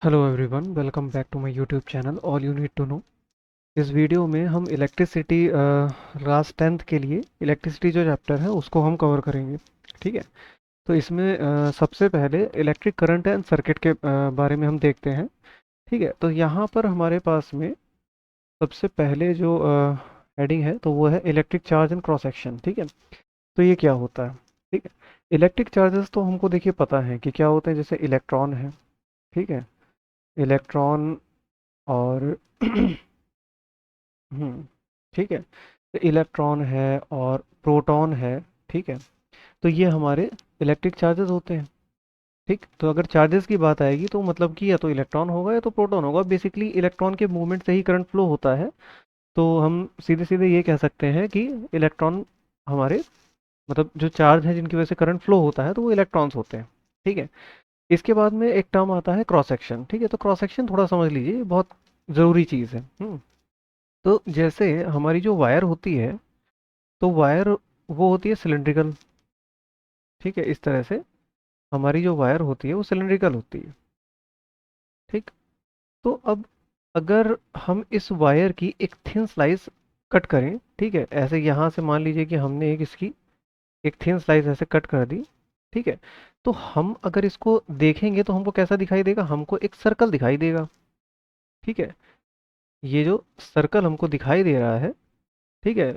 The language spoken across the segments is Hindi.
Hello everyone, welcome back to my YouTube channel all you need to know. इस वीडियो में हम इलेक्ट्रिसिटी क्लास 10th के लिए इलेक्ट्रिसिटी जो चैप्टर है उसको हम कवर करेंगे। ठीक है। तो इसमें सबसे पहले इलेक्ट्रिक करंट एंड सर्किट के बारे में हम देखते हैं। ठीक है। तो यहाँ पर हमारे पास में सबसे पहले जो हेडिंग है तो वो है electric charge and cross section. ठीक है। तो ये क्या होता है? ठीक है। इलेक्ट्रिक चार्जेस तो हमको देखिए पता है कि क्या होते हैं, जैसे इलेक्ट्रॉन है। ठीक है। इलेक्ट्रॉन और ठीक है। तो इलेक्ट्रॉन है और प्रोटॉन है। ठीक है। तो ये हमारे इलेक्ट्रिक चार्जेस होते हैं। ठीक। तो अगर चार्जेस की बात आएगी तो मतलब कि या तो इलेक्ट्रॉन होगा या तो प्रोटॉन होगा। बेसिकली इलेक्ट्रॉन के मूवमेंट से ही करंट फ्लो होता है। तो हम सीधे सीधे ये कह सकते हैं कि इलेक्ट्रॉन हमारे मतलब जो चार्ज है जिनकी वजह से करंट फ्लो होता है तो वो इलेक्ट्रॉन्स होते हैं। ठीक है। इसके बाद में एक टर्म आता है क्रॉस सेक्शन। ठीक है। तो क्रॉस सेक्शन थोड़ा समझ लीजिए, ये बहुत ज़रूरी चीज़ है। तो जैसे हमारी जो वायर होती है तो वायर वो होती है सिलेंड्रिकल। ठीक है। इस तरह से हमारी जो वायर होती है वो सिलेंड्रिकल होती है। ठीक। तो अब अगर हम इस वायर की एक थिन स्लाइस कट करें, ठीक है, ऐसे यहाँ से मान लीजिए कि हमने एक इसकी एक थिन स्लाइस ऐसे कट कर दी। ठीक है। तो हम अगर इसको देखेंगे तो हमको कैसा दिखाई देगा? हमको एक सर्कल दिखाई देगा। ठीक है। ये जो सर्कल हमको दिखाई दे रहा है, ठीक है,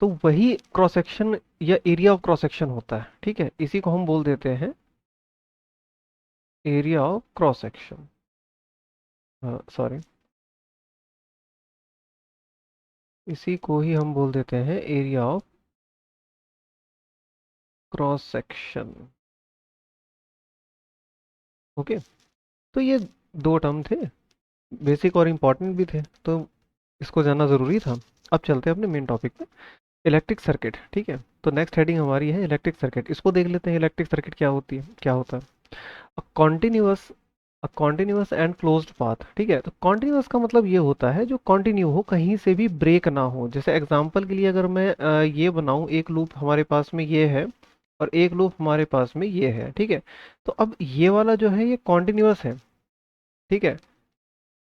तो वही क्रॉस सेक्शन या एरिया ऑफ क्रॉस सेक्शन होता है। ठीक है। इसी को हम बोल देते हैं area of cross section. Sorry, इसी को ही हम बोल देते हैं area of cross section. Okay. तो ये दो टर्म थे, बेसिक और इम्पोर्टेंट भी थे, तो इसको जानना ज़रूरी था। अब चलते हैं अपने मेन टॉपिक पे, इलेक्ट्रिक सर्किट। ठीक है। तो नेक्स्ट हेडिंग हमारी है इलेक्ट्रिक सर्किट। इसको देख लेते हैं इलेक्ट्रिक सर्किट क्या होती है, क्या होता है। Continuous continuous and closed path. ठीक है। तो कॉन्टिन्यूअस का मतलब ये होता है जो कंटिन्यू हो, कहीं से भी ब्रेक ना हो। जैसे एग्जांपल के लिए अगर मैं ये बनाऊं, एक लूप हमारे पास में ये है और एक लूप हमारे पास में ये है। ठीक है। तो अब ये वाला जो है ये कॉन्टिन्यूअस है। ठीक है।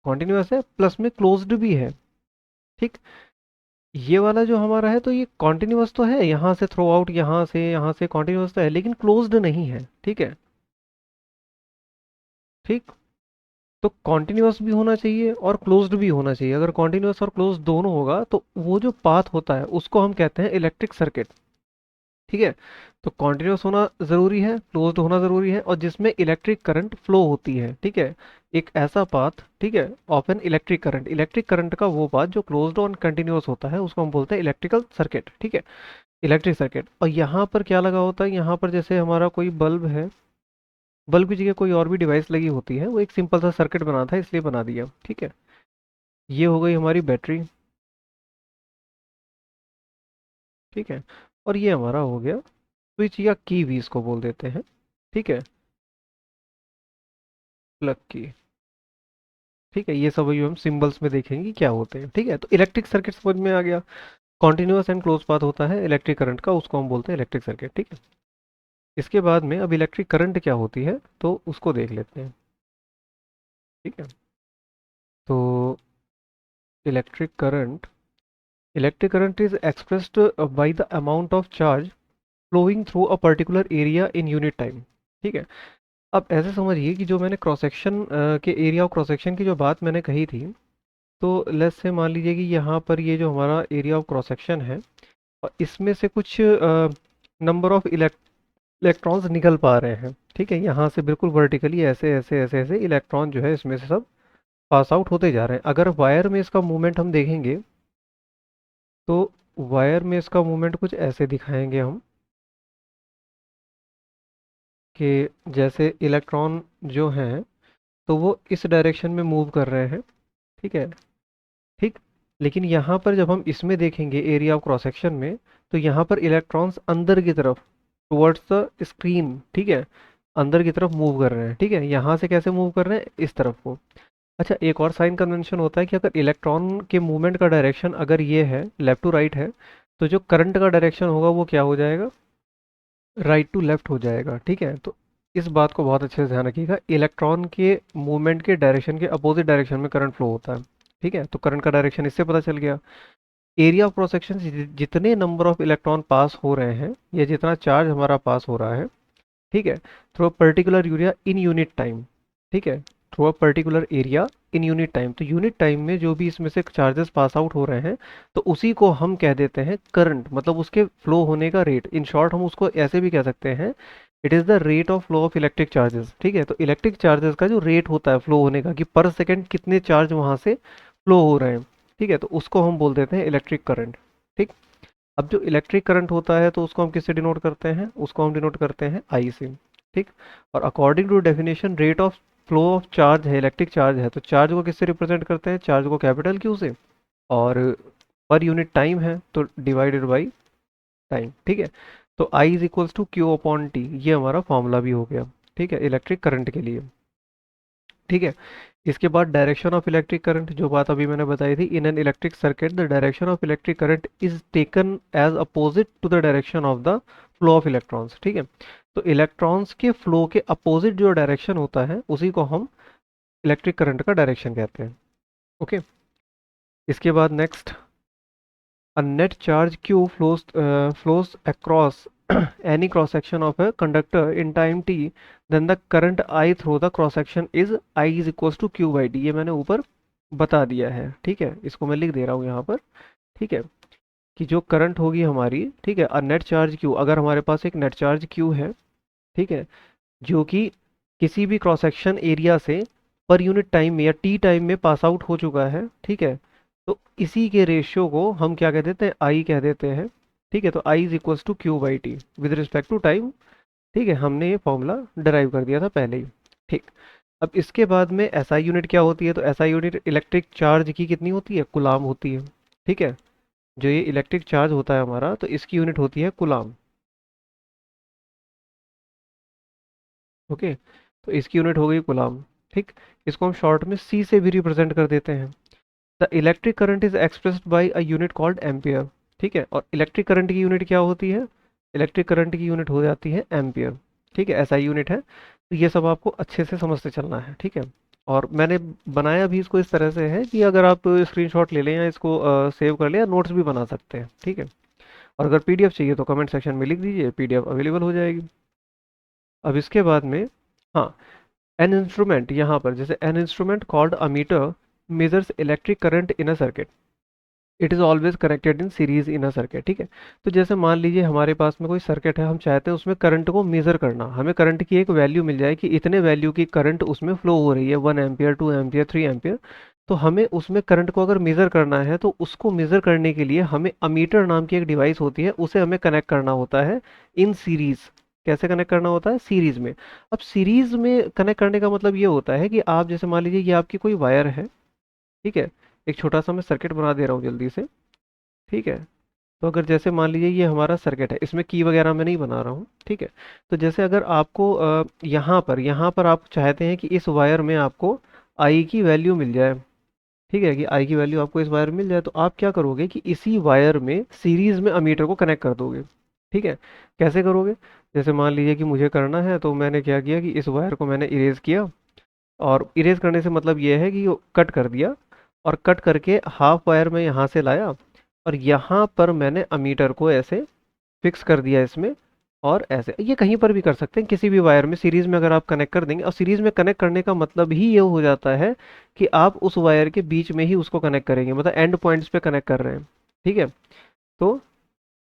कॉन्टिन्यूअस है प्लस में क्लोज्ड भी है। ठीक। ये वाला जो हमारा है तो ये कॉन्टिन्यूअस तो है, यहाँ से थ्रू आउट, यहाँ से कॉन्टिन्यूअस तो है, लेकिन क्लोज्ड नहीं है। ठीक है। ठीक। तो कॉन्टिन्यूअस भी होना चाहिए और क्लोज्ड भी होना चाहिए। अगर कॉन्टिन्यूअस और क्लोज दोनों होगा तो वो जो पाथ होता है उसको हम कहते हैं इलेक्ट्रिक सर्किट। ठीक है। तो कॉन्टिन्यूअस होना ज़रूरी है, क्लोज्ड होना ज़रूरी है, और जिसमें इलेक्ट्रिक करंट फ्लो होती है। ठीक है। एक ऐसा पाथ, ठीक है, ऑफ एन इलेक्ट्रिक करंट का वो पाथ जो क्लोज्ड और कंटिन्यूअस होता है उसको हम बोलते हैं इलेक्ट्रिकल सर्किट। ठीक है। Electric circuit. और यहाँ पर क्या लगा होता है? यहाँ पर जैसे हमारा कोई बल्ब है, बल्ब की जगह कोई और भी डिवाइस लगी होती है, वो एक सिंपल सा सर्किट बना था इसलिए बना दिया। ठीक है। ये हो गई हमारी बैटरी। ठीक है। और ये हमारा हो गया स्विच या की भी इसको बोल देते हैं। ठीक है। प्लग की। ठीक है। ये सब अभी हम सिंबल्स में देखेंगे कि क्या होते हैं। ठीक है। तो इलेक्ट्रिक सर्किट समझ में आ गया। कॉन्टिन्यूअस एंड क्लोज पाथ होता है इलेक्ट्रिक करंट का, उसको हम बोलते हैं इलेक्ट्रिक सर्किट। ठीक है। इसके बाद में अब इलेक्ट्रिक करंट क्या होती है तो उसको देख लेते हैं। ठीक है। तो electric current electric current is expressed by the amount of charge flowing through a particular area in unit time. ठीक है। अब ऐसे समझिए कि जो मैंने क्रॉस सेक्शन के एरिया ऑफ क्रॉस सेक्शन की जो बात मैंने कही थी, तो लेट्स से मान लीजिए कि यहाँ पर ये जो हमारा एरिया ऑफ क्रॉस सेक्शन है और इसमें से कुछ नंबर ऑफ इलेक्ट्रॉन्स निकल पा रहे हैं। ठीक है। यहाँ से बिल्कुल वर्टिकली ऐसे ऐसे ऐसे ऐसे इलेक्ट्रॉन जो है इसमें से सब पास आउट होते जा रहे हैं। अगर वायर में इसका मूवमेंट हम देखेंगे तो वायर में इसका मूवमेंट कुछ ऐसे दिखाएंगे हम, कि जैसे इलेक्ट्रॉन जो हैं तो वो इस डायरेक्शन में मूव कर रहे हैं। ठीक है। ठीक। लेकिन यहाँ पर जब हम इसमें देखेंगे एरिया ऑफ क्रॉस सेक्शन में, तो यहाँ पर इलेक्ट्रॉन्स अंदर की तरफ टुवर्ड्स द स्क्रीन, ठीक है, अंदर की तरफ मूव कर रहे हैं। ठीक है। यहाँ से कैसे मूव कर रहे हैं? इस तरफ को। अच्छा, एक और साइन कन्वेंशन होता है कि अगर इलेक्ट्रॉन के मूवमेंट का डायरेक्शन अगर ये है, लेफ्ट टू राइट है, तो जो करंट का डायरेक्शन होगा वो क्या हो जाएगा? राइट टू लेफ्ट हो जाएगा। ठीक है। तो इस बात को बहुत अच्छे से ध्यान रखिएगा, इलेक्ट्रॉन के मूवमेंट के डायरेक्शन के अपोजिट डायरेक्शन में करंट फ्लो होता है। ठीक है, तो करंट का डायरेक्शन इससे पता चल गया। एरिया ऑफ क्रॉस सेक्शन, जितने नंबर ऑफ इलेक्ट्रॉन पास हो रहे हैं या जितना चार्ज हमारा पास हो रहा है, ठीक है, through a particular area in unit time. ठीक है, through a particular area in unit time, तो यूनिट टाइम में जो भी इसमें से चार्जेस पास आउट हो रहे हैं, तो उसी को हम कह देते हैं करंट, मतलब उसके फ्लो होने का रेट। इन शॉर्ट हम उसको ऐसे भी कह सकते हैं, it is the rate of flow of electric charges. ठीक है, तो इलेक्ट्रिक चार्जेस का जो रेट होता है फ्लो होने का, कि पर सेकेंड कितने चार्ज वहाँ से फ्लो हो रहे हैं, ठीक है, तो उसको हम बोल देते हैं इलेक्ट्रिक करंट। ठीक, अब जो इलेक्ट्रिक करंट होता है तो उसको हम किससे डिनोट करते हैं, उसको हम डिनोट करते हैं आई से। ठीक, और according to definition rate of flow of charge है, इलेक्ट्रिक चार्ज है, तो चार्ज को किससे रिप्रेजेंट करते हैं, चार्ज को कैपिटल क्यू से, और पर यूनिट टाइम है तो डिवाइडेड बाई टाइम। ठीक है, तो I is equals to Q upon T, ये हमारा फॉर्मूला भी हो गया। ठीक है, इलेक्ट्रिक करंट के लिए। ठीक है, इसके बाद डायरेक्शन ऑफ इलेक्ट्रिक करंट, जो बात अभी मैंने बताई थी, in an electric circuit the direction of electric current is taken as opposite to the direction of the flow of electrons. ठीक है, तो इलेक्ट्रॉन्स के फ्लो के अपोजिट जो डायरेक्शन होता है उसी को हम इलेक्ट्रिक करंट का डायरेक्शन कहते हैं। ओके, इसके बाद next, a net charge q flows across any cross section of a conductor in time t, then the current I through the cross section is I is equals to q by d। ये मैंने ऊपर बता दिया है। ठीक है, इसको मैं लिख दे रहा हूँ यहाँ पर। ठीक है, कि जो करंट होगी हमारी, ठीक है, नेट चार्ज q, अगर हमारे पास एक नेट चार्ज q है, ठीक है, जो कि किसी भी क्रॉस सेक्शन एरिया से पर यूनिट टाइम में या टी टाइम में पास आउट हो चुका है, ठीक है, तो इसी के रेशियो को हम क्या कह देते हैं, आई कह देते हैं। ठीक है, तो I is equals to Q by T with respect to time. ठीक है, हमने ये फॉर्मूला डराइव कर दिया था पहले ही। ठीक, अब इसके बाद में एसआई यूनिट क्या होती है, तो एसआई यूनिट इलेक्ट्रिक चार्ज की कितनी होती है, कुलाम होती है। ठीक है, जो ये इलेक्ट्रिक चार्ज होता है हमारा, तो इसकी यूनिट होती है कुलाम। ओके, तो इसकी यूनिट हो गई गुलाम। ठीक, इसको हम शॉर्ट में सी से भी रिप्रेजेंट कर देते हैं। The electric current is expressed bye a unit called ampere. ठीक है, और इलेक्ट्रिक करंट की यूनिट क्या होती है, इलेक्ट्रिक करंट की यूनिट हो जाती है एम्पियर। ठीक है, ऐसा यूनिट है, तो ये सब आपको अच्छे से समझते चलना है। ठीक है, और मैंने बनाया भी इसको इस तरह से है कि अगर आप स्क्रीनशॉट ले लें या इसको सेव कर लें या नोट्स भी बना सकते हैं। ठीक है, और अगर पीडीएफ चाहिए तो कमेंट सेक्शन में लिख दीजिए, पीडीएफ अवेलेबल हो जाएगी। अब इसके बाद में, हाँ, एन इंस्ट्रूमेंट, यहाँ पर जैसे an instrument called ammeter measures electric current in a circuit, it is always connected in series in a circuit. ठीक है, तो जैसे मान लीजिए हमारे पास में कोई सर्किट है, हम चाहते हैं उसमें करंट को मेज़र करना, हमें करंट की एक वैल्यू मिल जाए कि इतने वैल्यू की करंट उसमें फ्लो हो रही है, 1 एम्पियर, 2 एम्पियर, 3 एम्पियर। तो हमें उसमें करंट को अगर मेज़र करना है, तो उसको मेज़र करने के लिए हमें अमीटर नाम की एक डिवाइस होती है, उसे हमें कनेक्ट करना होता है इन सीरीज। कैसे कनेक्ट करना होता है, सीरीज में। अब सीरीज में कनेक्ट करने का मतलब ये होता है कि आप जैसे मान लीजिए ये आपकी कोई वायर है, ठीक है, एक छोटा सा मैं सर्किट बना दे रहा हूँ जल्दी से। ठीक है, तो अगर जैसे मान लीजिए ये हमारा सर्किट है, इसमें की वगैरह मैं नहीं बना रहा हूँ। ठीक है, तो जैसे अगर आपको यहाँ पर आप चाहते हैं कि इस वायर में आपको आई की वैल्यू मिल जाए, ठीक है, कि आई की वैल्यू आपको इस वायर में मिल जाए, तो आप क्या करोगे कि इसी वायर में सीरीज में अमीटर को कनेक्ट कर दोगे। ठीक है, कैसे करोगे, जैसे मान लीजिए कि मुझे करना है, तो मैंने क्या किया कि इस वायर को मैंने इरेज किया, और इरेज करने से मतलब ये है कि कट कर दिया, और कट करके हाफ वायर में यहाँ से लाया, और यहाँ पर मैंने अमीटर को ऐसे फिक्स कर दिया इसमें। और ऐसे ये कहीं पर भी कर सकते हैं, किसी भी वायर में सीरीज में अगर आप कनेक्ट कर देंगे, और सीरीज में कनेक्ट करने का मतलब ही ये हो जाता है कि आप उस वायर के बीच में ही उसको कनेक्ट करेंगे, मतलब एंड पॉइंट्स पे कनेक्ट कर रहे हैं। ठीक है, तो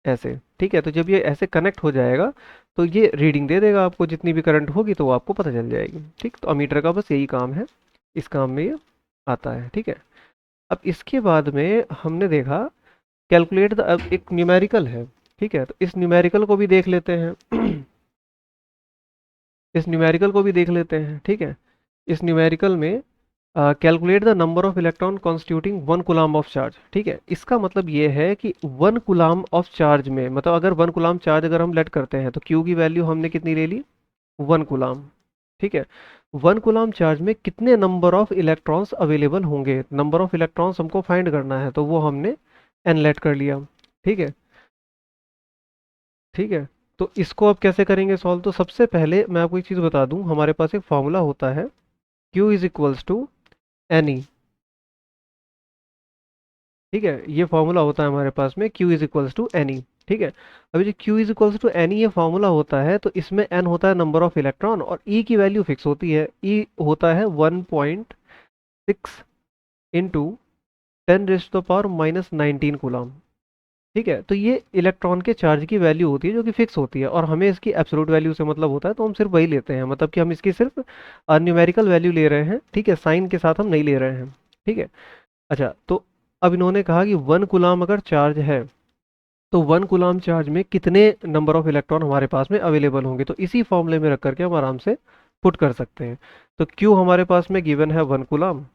ऐसे, ठीक है, तो जब ये ऐसे कनेक्ट हो जाएगा, तो ये रीडिंग दे देगा आपको, जितनी भी करंट होगी तो वो आपको पता चल जाएगी। ठीक, तो अमीटर का बस यही काम है, इस काम में ये आता है। ठीक है, अब इसके बाद में हमने देखा कैलकुलेट द, अब एक न्यूमेरिकल है। ठीक है, तो इस न्यूमेरिकल को भी देख लेते हैं। इस न्यूमेरिकल को भी देख लेते हैं। ठीक है, इस न्यूमेरिकल में calculate the number of electron constituting 1 coulomb of charge. ठीक है, इसका मतलब ये है कि 1 कूलम ऑफ चार्ज में, मतलब अगर 1 कूलम चार्ज अगर हम लेट करते हैं, तो क्यू की वैल्यू हमने कितनी ले ली, 1 कूलम। ठीक है, 1 कूलम चार्ज में कितने नंबर ऑफ इलेक्ट्रॉन्स अवेलेबल होंगे, नंबर ऑफ इलेक्ट्रॉन्स हमको फाइंड करना है, तो वो हमने एन लेट कर लिया। ठीक है, ठीक है, तो इसको अब कैसे करेंगे सॉल्व? तो सबसे पहले मैं आपको एक चीज़ बता दूं, हमारे पास एक फॉर्मूला होता है Q is equals to n e. ठीक है, ये फॉर्मूला होता है हमारे पास में Q is equals to n e. ठीक है, अभी जो Q is equals to n e ये फॉर्मूला होता है, तो इसमें n होता है नंबर ऑफ इलेक्ट्रॉन और E की वैल्यू फिक्स होती है। E होता है 1.6 इंटू 10⁻⁻⁻19 कूलम। ठीक है, तो ये इलेक्ट्रॉन के चार्ज की वैल्यू होती है जो कि फिक्स होती है, और हमें इसकी एब्सोल्यूट वैल्यू से मतलब होता है, तो हम सिर्फ वही लेते हैं, मतलब कि हम इसकी सिर्फ न्यूमेरिकल वैल्यू ले रहे हैं। ठीक है, साइन के साथ हम नहीं ले रहे हैं। ठीक है, अच्छा, तो अब इन्होंने कहा कि 1 कूलम अगर चार्ज है तो 1 कूलम चार्ज में कितने नंबर ऑफ इलेक्ट्रॉन हमारे पास में अवेलेबल होंगे, तो इसी फॉर्मूले में रख करके हम आराम से पुट कर सकते हैं। तो क्यू हमारे पास में गिवन है 1 coulomb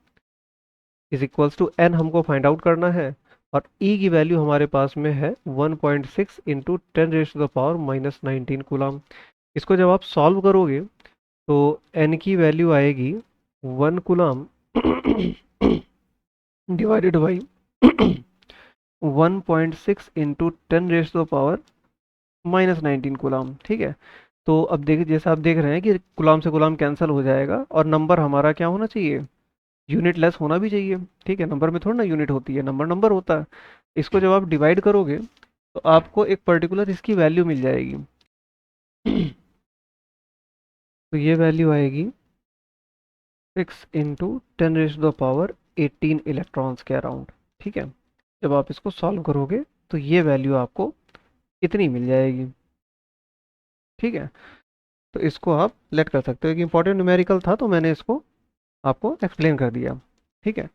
is equals to n, हमको फाइंड आउट करना है, और ई की वैल्यू हमारे पास में है 1.6 इंटू 10⁻⁻19 कूलम। इसको जब आप सॉल्व करोगे तो एन की वैल्यू आएगी 1 coulomb divided by 1.6 into 10⁻⁻19 coulomb. ठीक है, तो अब देखिए, जैसा आप देख रहे हैं कि कूलम से कूलम कैंसिल हो जाएगा, और नंबर हमारा क्या होना चाहिए, यूनिट लेस होना भी चाहिए। ठीक है, नंबर में थोड़ा ना यूनिट होती है, नंबर नंबर होता है। इसको जब आप डिवाइड करोगे तो आपको एक पर्टिकुलर इसकी वैल्यू मिल जाएगी। तो ये वैल्यू आएगी 6 इंटू 10⁻18 इलेक्ट्रॉन्स के अराउंड। ठीक है, जब आप इसको सॉल्व करोगे तो ये वैल्यू आपको इतनी मिल जाएगी। ठीक है, तो इसको आप लेट कर सकते हो, एक इंपॉर्टेंट न्यूमेरिकल था तो मैंने इसको आपको एक्सप्लेन कर दिया। ठीक है,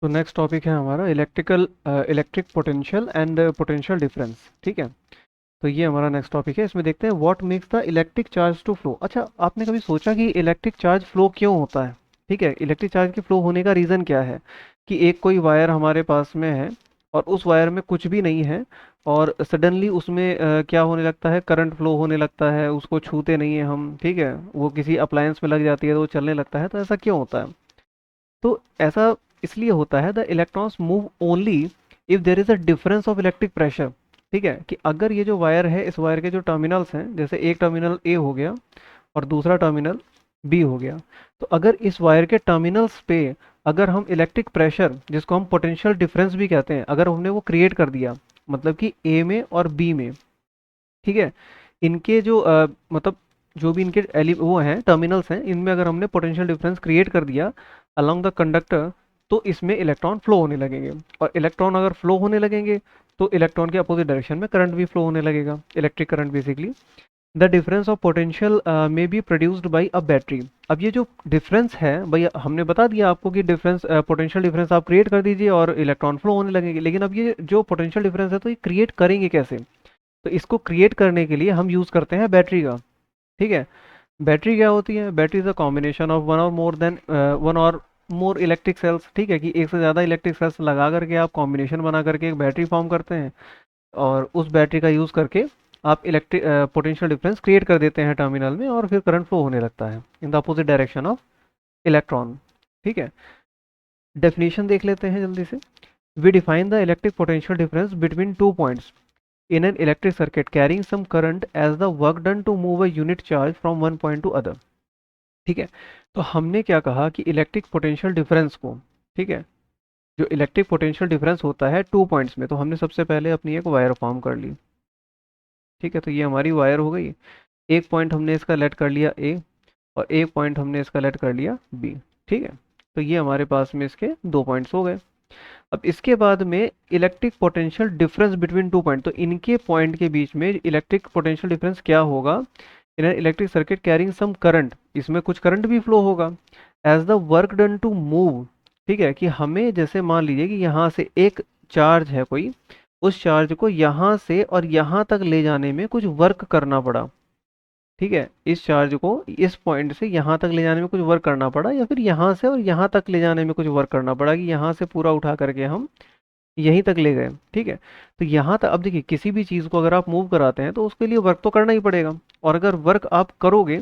तो नेक्स्ट टॉपिक है हमारा electric potential and potential difference. ठीक है, तो ये हमारा नेक्स्ट टॉपिक है। इसमें देखते हैं what makes the electric charge to flow. अच्छा, आपने कभी सोचा कि इलेक्ट्रिक चार्ज फ्लो क्यों होता है? ठीक है, इलेक्ट्रिक चार्ज के फ्लो होने का रीज़न क्या है? कि एक कोई वायर हमारे पास में है और उस वायर में कुछ भी नहीं है, और सडनली उसमें क्या होने लगता है, करंट फ्लो होने लगता है, उसको छूते नहीं है हम। ठीक है, वो किसी अप्लायंस में लग जाती है तो वो चलने लगता है। तो ऐसा क्यों होता है? तो ऐसा इसलिए होता है, the electrons move only if there is a difference of electric pressure. ठीक है, कि अगर ये जो वायर है, इस वायर के जो टर्मिनल्स हैं, जैसे एक टर्मिनल ए हो गया और दूसरा टर्मिनल बी हो गया, तो अगर इस वायर के टर्मिनल्स पे अगर हम इलेक्ट्रिक प्रेशर, जिसको हम पोटेंशियल डिफरेंस भी कहते हैं, अगर हमने वो क्रिएट कर दिया, मतलब कि ए में और बी में, ठीक है, इनके जो मतलब जो भी इनके वो हैं टर्मिनल्स हैं, इनमें अगर हमने पोटेंशियल डिफरेंस क्रिएट कर दिया अलोंग द कंडक्टर, तो इसमें इलेक्ट्रॉन फ्लो होने लगेंगे, और इलेक्ट्रॉन अगर फ्लो होने लगेंगे तो इलेक्ट्रॉन के अपोजिट डायरेक्शन में करंट भी फ्लो होने लगेगा, electric current basically. The difference of potential may be produced by a battery. अब ये जो डिफरेंस है भैया, हमने बता दिया आपको कि डिफरेंस पोटेंशियल डिफरेंस आप क्रिएट कर दीजिए और इलेक्ट्रॉन फ्लो होने लगेंगे, लेकिन अब ये जो पोटेंशियल डिफरेंस है तो ये क्रिएट करेंगे कैसे? तो इसको क्रिएट करने के लिए हम यूज़ करते हैं बैटरी का। ठीक है, बैटरी क्या होती है? Battery is a combination of one और मोर इलेक्ट्रिक सेल्स। ठीक है, कि एक से ज़्यादा इलेक्ट्रिक सेल्स लगा करके आप कॉम्बिनेशन बना करके एक बैटरी फॉर्म करते हैं, और उस बैटरी का यूज़ करके आप इलेक्ट्रिक पोटेंशियल डिफरेंस क्रिएट कर देते हैं टर्मिनल में, और फिर करंट फ्लो होने लगता है in the opposite direction of electron. ठीक है, डेफिनेशन देख लेते हैं जल्दी से। We define the electric potential difference between two points in an electric circuit carrying some current as the work done to move a unit charge from one point to other। ठीक है, तो हमने क्या कहा कि इलेक्ट्रिक पोटेंशियल डिफरेंस को, ठीक है, जो इलेक्ट्रिक पोटेंशियल डिफरेंस होता है 2 पॉइंट्स में, तो हमने सबसे पहले अपनी एक वायर फॉर्म कर ली। ठीक है, तो ये हमारी वायर हो गई। एक पॉइंट हमने इसका लेट कर लिया ए, और एक पॉइंट हमने इसका लेट कर लिया बी। ठीक है, तो ये हमारे पास में इसके 2 पॉइंट्स हो गए। अब इसके बाद में electric potential difference between two point, तो इनके पॉइंट के बीच में इलेक्ट्रिक पोटेंशियल डिफरेंस क्या होगा? In electric circuit carrying some current, इसमें कुछ करंट भी फ्लो होगा, as the work done to move. ठीक है, कि हमें जैसे मान लीजिए कि यहाँ से एक चार्ज है कोई, उस चार्ज को यहाँ से और यहाँ तक ले जाने में कुछ वर्क करना पड़ा। ठीक है, इस चार्ज को इस पॉइंट से यहाँ तक ले जाने में कुछ वर्क करना पड़ा, या फिर यहाँ से और यहाँ तक ले जाने में कुछ वर्क करना पड़ा, कि यहाँ से पूरा उठा करके हम यहीं तक ले गए। ठीक है, तो यहाँ तक अब देखिए, किसी भी चीज़ को अगर आप मूव कराते हैं तो उसके लिए वर्क तो करना ही पड़ेगा, और अगर वर्क आप करोगे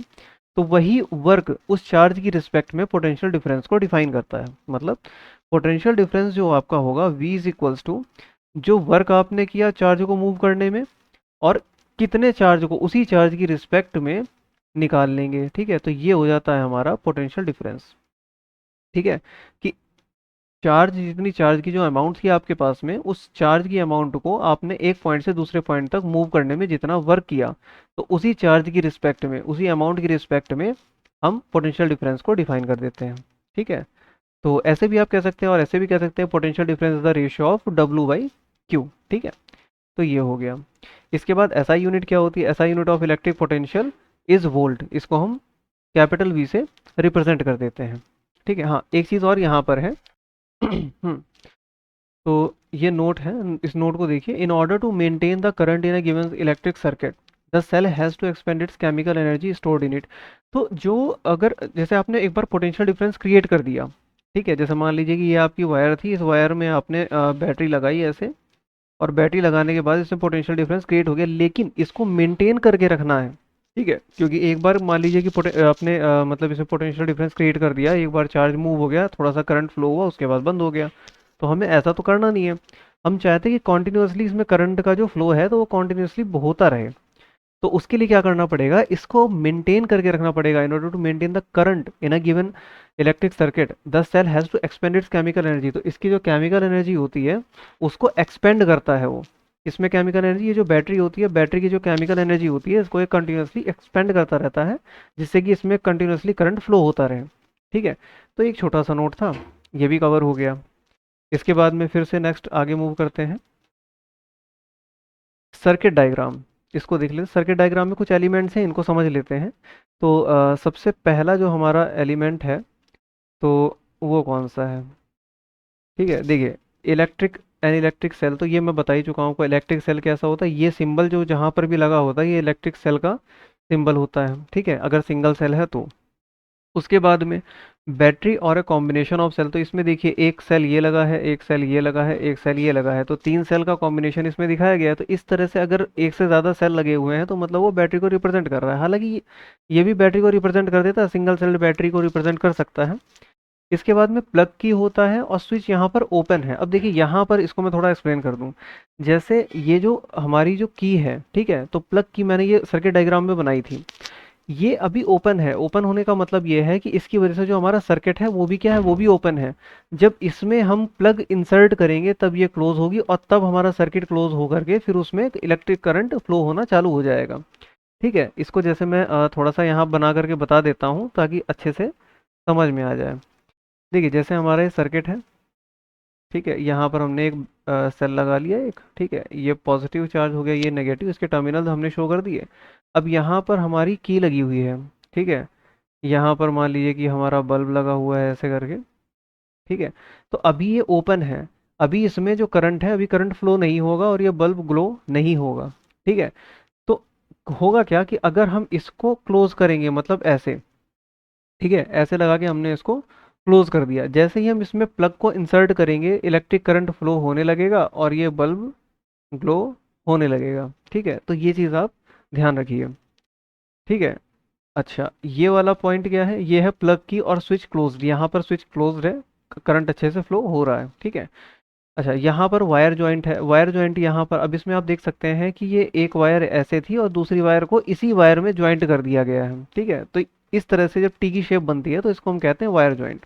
तो वही वर्क उस चार्ज की रिस्पेक्ट में पोटेंशियल डिफरेंस को डिफाइन करता है। मतलब पोटेंशियल डिफरेंस जो आपका होगा V इज इक्वल्स टू जो वर्क आपने किया चार्ज को मूव करने में, और कितने चार्ज को उसी चार्ज की रिस्पेक्ट में निकाल लेंगे। ठीक है, तो ये हो जाता है हमारा पोटेंशियल डिफरेंस। ठीक है, कि चार्ज, जितनी चार्ज की जो अमाउंट थी आपके पास में, उस चार्ज की अमाउंट को आपने एक पॉइंट से दूसरे पॉइंट तक मूव करने में जितना वर्क किया, तो उसी चार्ज की रिस्पेक्ट में, उसी अमाउंट की रिस्पेक्ट में हम पोटेंशियल डिफरेंस को डिफाइन कर देते हैं। ठीक है, तो ऐसे भी आप कह सकते हैं और ऐसे भी कह सकते हैं, potential difference is the ratio of W by Q. ठीक है, तो ये हो गया। इसके बाद एसआई यूनिट क्या होती है? SI unit of electric potential is volt. इसको हम कैपिटल वी से रिप्रेजेंट कर देते हैं। ठीक है, हाँ एक चीज़ और यहाँ पर है। तो ये नोट है, इस नोट को देखिए। In order to maintain the current in a given electric circuit the cell has to expend its chemical energy stored in it. तो जो, अगर जैसे आपने एक बार पोटेंशियल डिफरेंस क्रिएट कर दिया, ठीक है, जैसे मान लीजिए कि ये आपकी वायर थी, इस वायर में आपने बैटरी लगाई ऐसे, और बैटरी लगाने के बाद इसमें पोटेंशियल डिफरेंस क्रिएट हो गया, लेकिन इसको मेंटेन करके रखना है। ठीक है, क्योंकि एक बार मान लीजिए कि आपने मतलब इसमें पोटेंशियल डिफरेंस क्रिएट कर दिया, एक बार चार्ज मूव हो गया, थोड़ा सा करंट फ्लो हुआ, उसके बाद बंद हो गया, तो हमें ऐसा तो करना नहीं है। हम चाहते हैं कि कॉन्टिन्यूसली इसमें करंट का जो फ्लो है तो वो कॉन्टिन्यूसली होता रहे। तो उसके लिए क्या करना पड़ेगा? इसको मेंटेन करके रखना पड़ेगा। In order to maintain the current in a given electric circuit the cell has to expend its chemical energy. तो इसकी जो केमिकल एनर्जी होती है उसको एक्सपेंड करता है वो। इसमें केमिकल एनर्जी, ये जो बैटरी होती है, बैटरी की जो केमिकल एनर्जी होती है, इसको एक कंटिन्यूसली एक्सपेंड करता रहता है, जिससे कि इसमें कंटिन्यूसली करंट फ्लो होता रहे। ठीक है, तो एक छोटा सा नोट था, ये भी कवर हो गया। इसके बाद में फिर से नेक्स्ट आगे मूव करते हैं। सर्किट डायग्राम, इसको देख लेते हैं। सर्किट डायग्राम में कुछ एलिमेंट्स हैं, इनको समझ लेते हैं। तो सबसे पहला जो हमारा एलिमेंट है, तो वो कौन सा है? ठीक है, देखिए, इलेक्ट्रिक एन इलेक्ट्रिक सेल, तो ये मैं बता ही चुका हूँ आपको। इलेक्ट्रिक सेल कैसा होता है? ये सिंबल जो जहाँ पर भी लगा होता है, ये इलेक्ट्रिक सेल का सिंबल होता है। ठीक है, अगर सिंगल सेल है तो। उसके बाद में बैटरी और ए कॉम्बिनेशन ऑफ सेल, तो इसमें देखिए एक सेल ये लगा है, एक सेल ये लगा है, एक सेल ये लगा है, तो तीन सेल का कॉम्बिनेशन इसमें दिखाया गया है। तो इस तरह से अगर एक से ज़्यादा सेल लगे हुए हैं तो मतलब वो बैटरी को रिप्रेजेंट कर रहा है। हालांकि ये भी बैटरी को रिप्रेजेंट कर देता है, सिंगल सेल बैटरी को रिप्रेजेंट कर सकता है। इसके बाद में प्लग की होता है और स्विच यहाँ पर ओपन है। अब देखिए यहाँ पर इसको मैं थोड़ा एक्सप्लेन कर दूँ। जैसे ये जो हमारी जो की है, ठीक है, तो प्लग की मैंने ये सर्किट डायग्राम में बनाई थी, ये अभी ओपन है। ओपन होने का मतलब ये है कि इसकी वजह से जो हमारा सर्किट है वो भी क्या है, वो भी ओपन है। जब इसमें हम प्लग इंसर्ट करेंगे तब ये क्लोज होगी, और तब हमारा सर्किट क्लोज होकर के फिर उसमें इलेक्ट्रिक करंट फ्लो होना चालू हो जाएगा। ठीक है, इसको जैसे मैं थोड़ा सा यहाँ बना करके बता देता हूँ ताकि अच्छे से समझ में आ जाए। देखिए, जैसे हमारा ये सर्किट है, ठीक है, यहाँ पर हमने एक सेल लगा लिया एक, ठीक है, ये पॉजिटिव चार्ज हो गया, ये नेगेटिव, इसके टर्मिनल हमने शो कर दिए। अब यहाँ पर हमारी की लगी हुई है। ठीक है, यहाँ पर मान लीजिए कि हमारा बल्ब लगा हुआ है ऐसे करके। ठीक है, तो अभी ये ओपन है, अभी इसमें जो करंट है, अभी करंट फ्लो नहीं होगा और ये बल्ब ग्लो नहीं होगा। ठीक है, तो होगा क्या कि अगर हम इसको क्लोज करेंगे, मतलब ऐसे, ठीक है, ऐसे लगा के हमने इसको क्लोज कर दिया, जैसे ही हम इसमें प्लग को इंसर्ट करेंगे इलेक्ट्रिक करंट फ्लो होने लगेगा और ये बल्ब ग्लो होने लगेगा। ठीक है, तो ये चीज़ आप ध्यान रखिए। ठीक है, अच्छा, ये वाला पॉइंट क्या है? ये है प्लग की और स्विच क्लोज्ड। यहाँ पर स्विच क्लोज्ड है, करंट अच्छे से फ्लो हो रहा है। ठीक है, अच्छा, यहाँ पर वायर जॉइंट है। वायर जॉइंट यहाँ पर, अब इसमें आप देख सकते हैं कि ये एक वायर ऐसे थी और दूसरी वायर को इसी वायर में ज्वाइंट कर दिया गया है। ठीक है, तो इस तरह से जब टी की शेप बनती है तो इसको हम कहते हैं wire joint.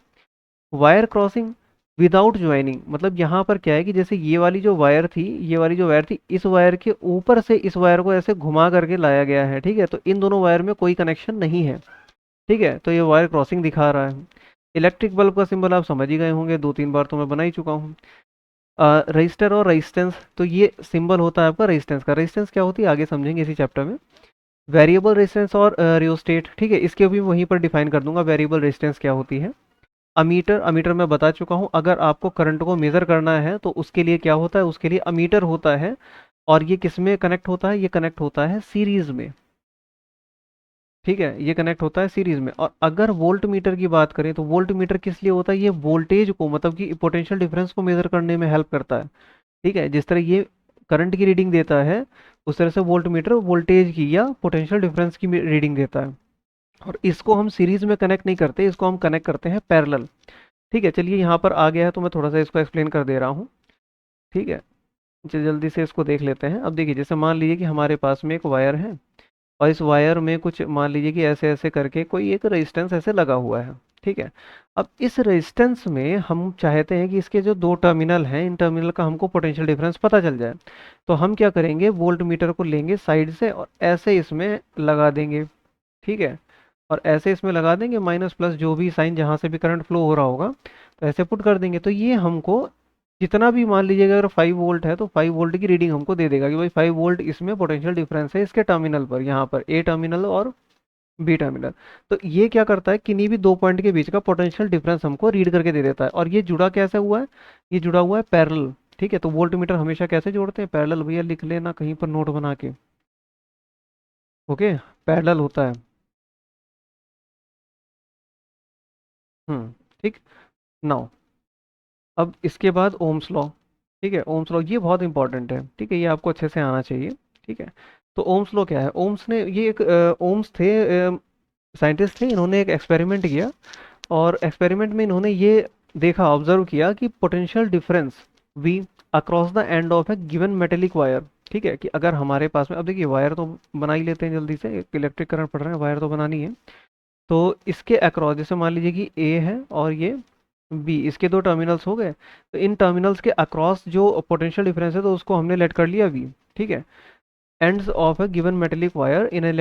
Wire crossing without joining, मतलब यहाँ पर क्या है कि जैसे ये वाली जो वायर थी, ये वाली जो वायर थी, इस वायर के ऊपर से इस वायर को ऐसे घुमा करके लाया गया है। ठीक है, तो इन दोनों वायर में कोई कनेक्शन नहीं है। ठीक है, तो ये वायर क्रॉसिंग दिखा रहा है। इलेक्ट्रिक बल्ब का सिंबल आप समझ ही गए होंगे, दो तीन बार तो मैं बना ही चुका हूँ। रजिस्टर और रेजिस्टेंस, तो ये सिंबल होता है आपका रेजिस्टेंस का। रेजिस्टेंस क्या होती है आगे समझेंगे इसी चैप्टर में। वेरिएबल रेजिस्टेंस और रियोस्टेट, ठीक है, इसके भी वहीं पर डिफाइन कर दूंगा वेरिएबल रेजिस्टेंस क्या होती है। अमीटर, अमीटर मैं बता चुका हूँ, अगर आपको करंट को मेज़र करना है तो उसके लिए क्या होता है, उसके लिए अमीटर होता है। और ये किस में कनेक्ट होता है? ये कनेक्ट होता है सीरीज में। ठीक है, ये कनेक्ट होता है सीरीज में। और अगर वोल्ट मीटर की बात करें तो वोल्ट मीटर किस लिए होता है? ये वोल्टेज को, मतलब कि पोटेंशियल डिफरेंस को मेजर करने में हेल्प करता है। ठीक है, जिस तरह ये करंट की रीडिंग देता है, उस तरह से वोल्ट मीटर वोल्टेज की या पोटेंशियल डिफरेंस की रीडिंग देता है। और इसको हम सीरीज में कनेक्ट नहीं करते, इसको हम कनेक्ट करते हैं पैरेलल। ठीक है, चलिए यहाँ पर आ गया है तो मैं थोड़ा सा इसको एक्सप्लेन कर दे रहा हूँ। ठीक है, जल्दी से इसको देख लेते हैं। अब देखिए, जैसे मान लीजिए कि हमारे पास में एक वायर है और इस वायर में कुछ मान लीजिए कि ऐसे ऐसे करके कोई एक रेजिस्टेंस ऐसे लगा हुआ है, ठीक है। अब इस रेजिस्टेंस में हम चाहते हैं कि इसके जो दो टर्मिनल हैं, इन टर्मिनल का हमको पोटेंशियल डिफरेंस पता चल जाए। तो हम क्या करेंगे, वोल्ट मीटर को लेंगे साइड से और ऐसे इसमें लगा देंगे, ठीक है। और ऐसे इसमें लगा देंगे, माइनस प्लस जो भी साइन जहाँ से भी करंट फ्लो हो रहा होगा, तो ऐसे पुट कर देंगे। तो ये हमको जितना भी मान लीजिएगा, अगर 5 वोल्ट है तो 5 वोल्ट की रीडिंग हमको दे देगा कि भाई 5 वोल्ट इसमें पोटेंशियल डिफरेंस है इसके टर्मिनल पर, यहाँ पर ए टर्मिनल और बी टर्मिनल। तो ये क्या करता है, किन्हीं भी दो पॉइंट के बीच का पोटेंशियल डिफरेंस हमको रीड करके दे देता है। और ये जुड़ा कैसे हुआ है, ये जुड़ा हुआ है पैरेलल, ठीक है। तो वोल्ट मीटर हमेशा कैसे जोड़ते हैं, पैरेलल। भैया लिख लेना कहीं पर नोट बना के, ओके, पैरेलल होता है। ठीक। नाउ अब इसके बाद ओम्स लॉ, ठीक है। ओम्स लॉ ये बहुत इंपॉर्टेंट है, ठीक है, ये आपको अच्छे से आना चाहिए, ठीक है। तो ओम्स लॉ क्या है, ओम्स ने ये एक ओम्स थे, साइंटिस्ट थे, इन्होंने एक एक्सपेरिमेंट किया। और एक्सपेरिमेंट में इन्होंने ये देखा, ऑब्जर्व किया कि potential difference V across the end of a given metallic wire, ठीक है। कि अगर हमारे पास में, अब देखिए वायर तो बना ही लेते हैं जल्दी से, एक इलेक्ट्रिक करंट पड़ रहा है, वायर तो बनानी है। तो इसके अक्रॉस, जैसे मान लीजिए कि ए है और ये बी, इसके दो टर्मिनल्स हो गए। तो इन टर्मिनल्स के अक्रॉस जो पोटेंशियल डिफरेंस है, तो उसको हमने लेट कर लिया वी, ठीक है। ends of a given metallic wire in an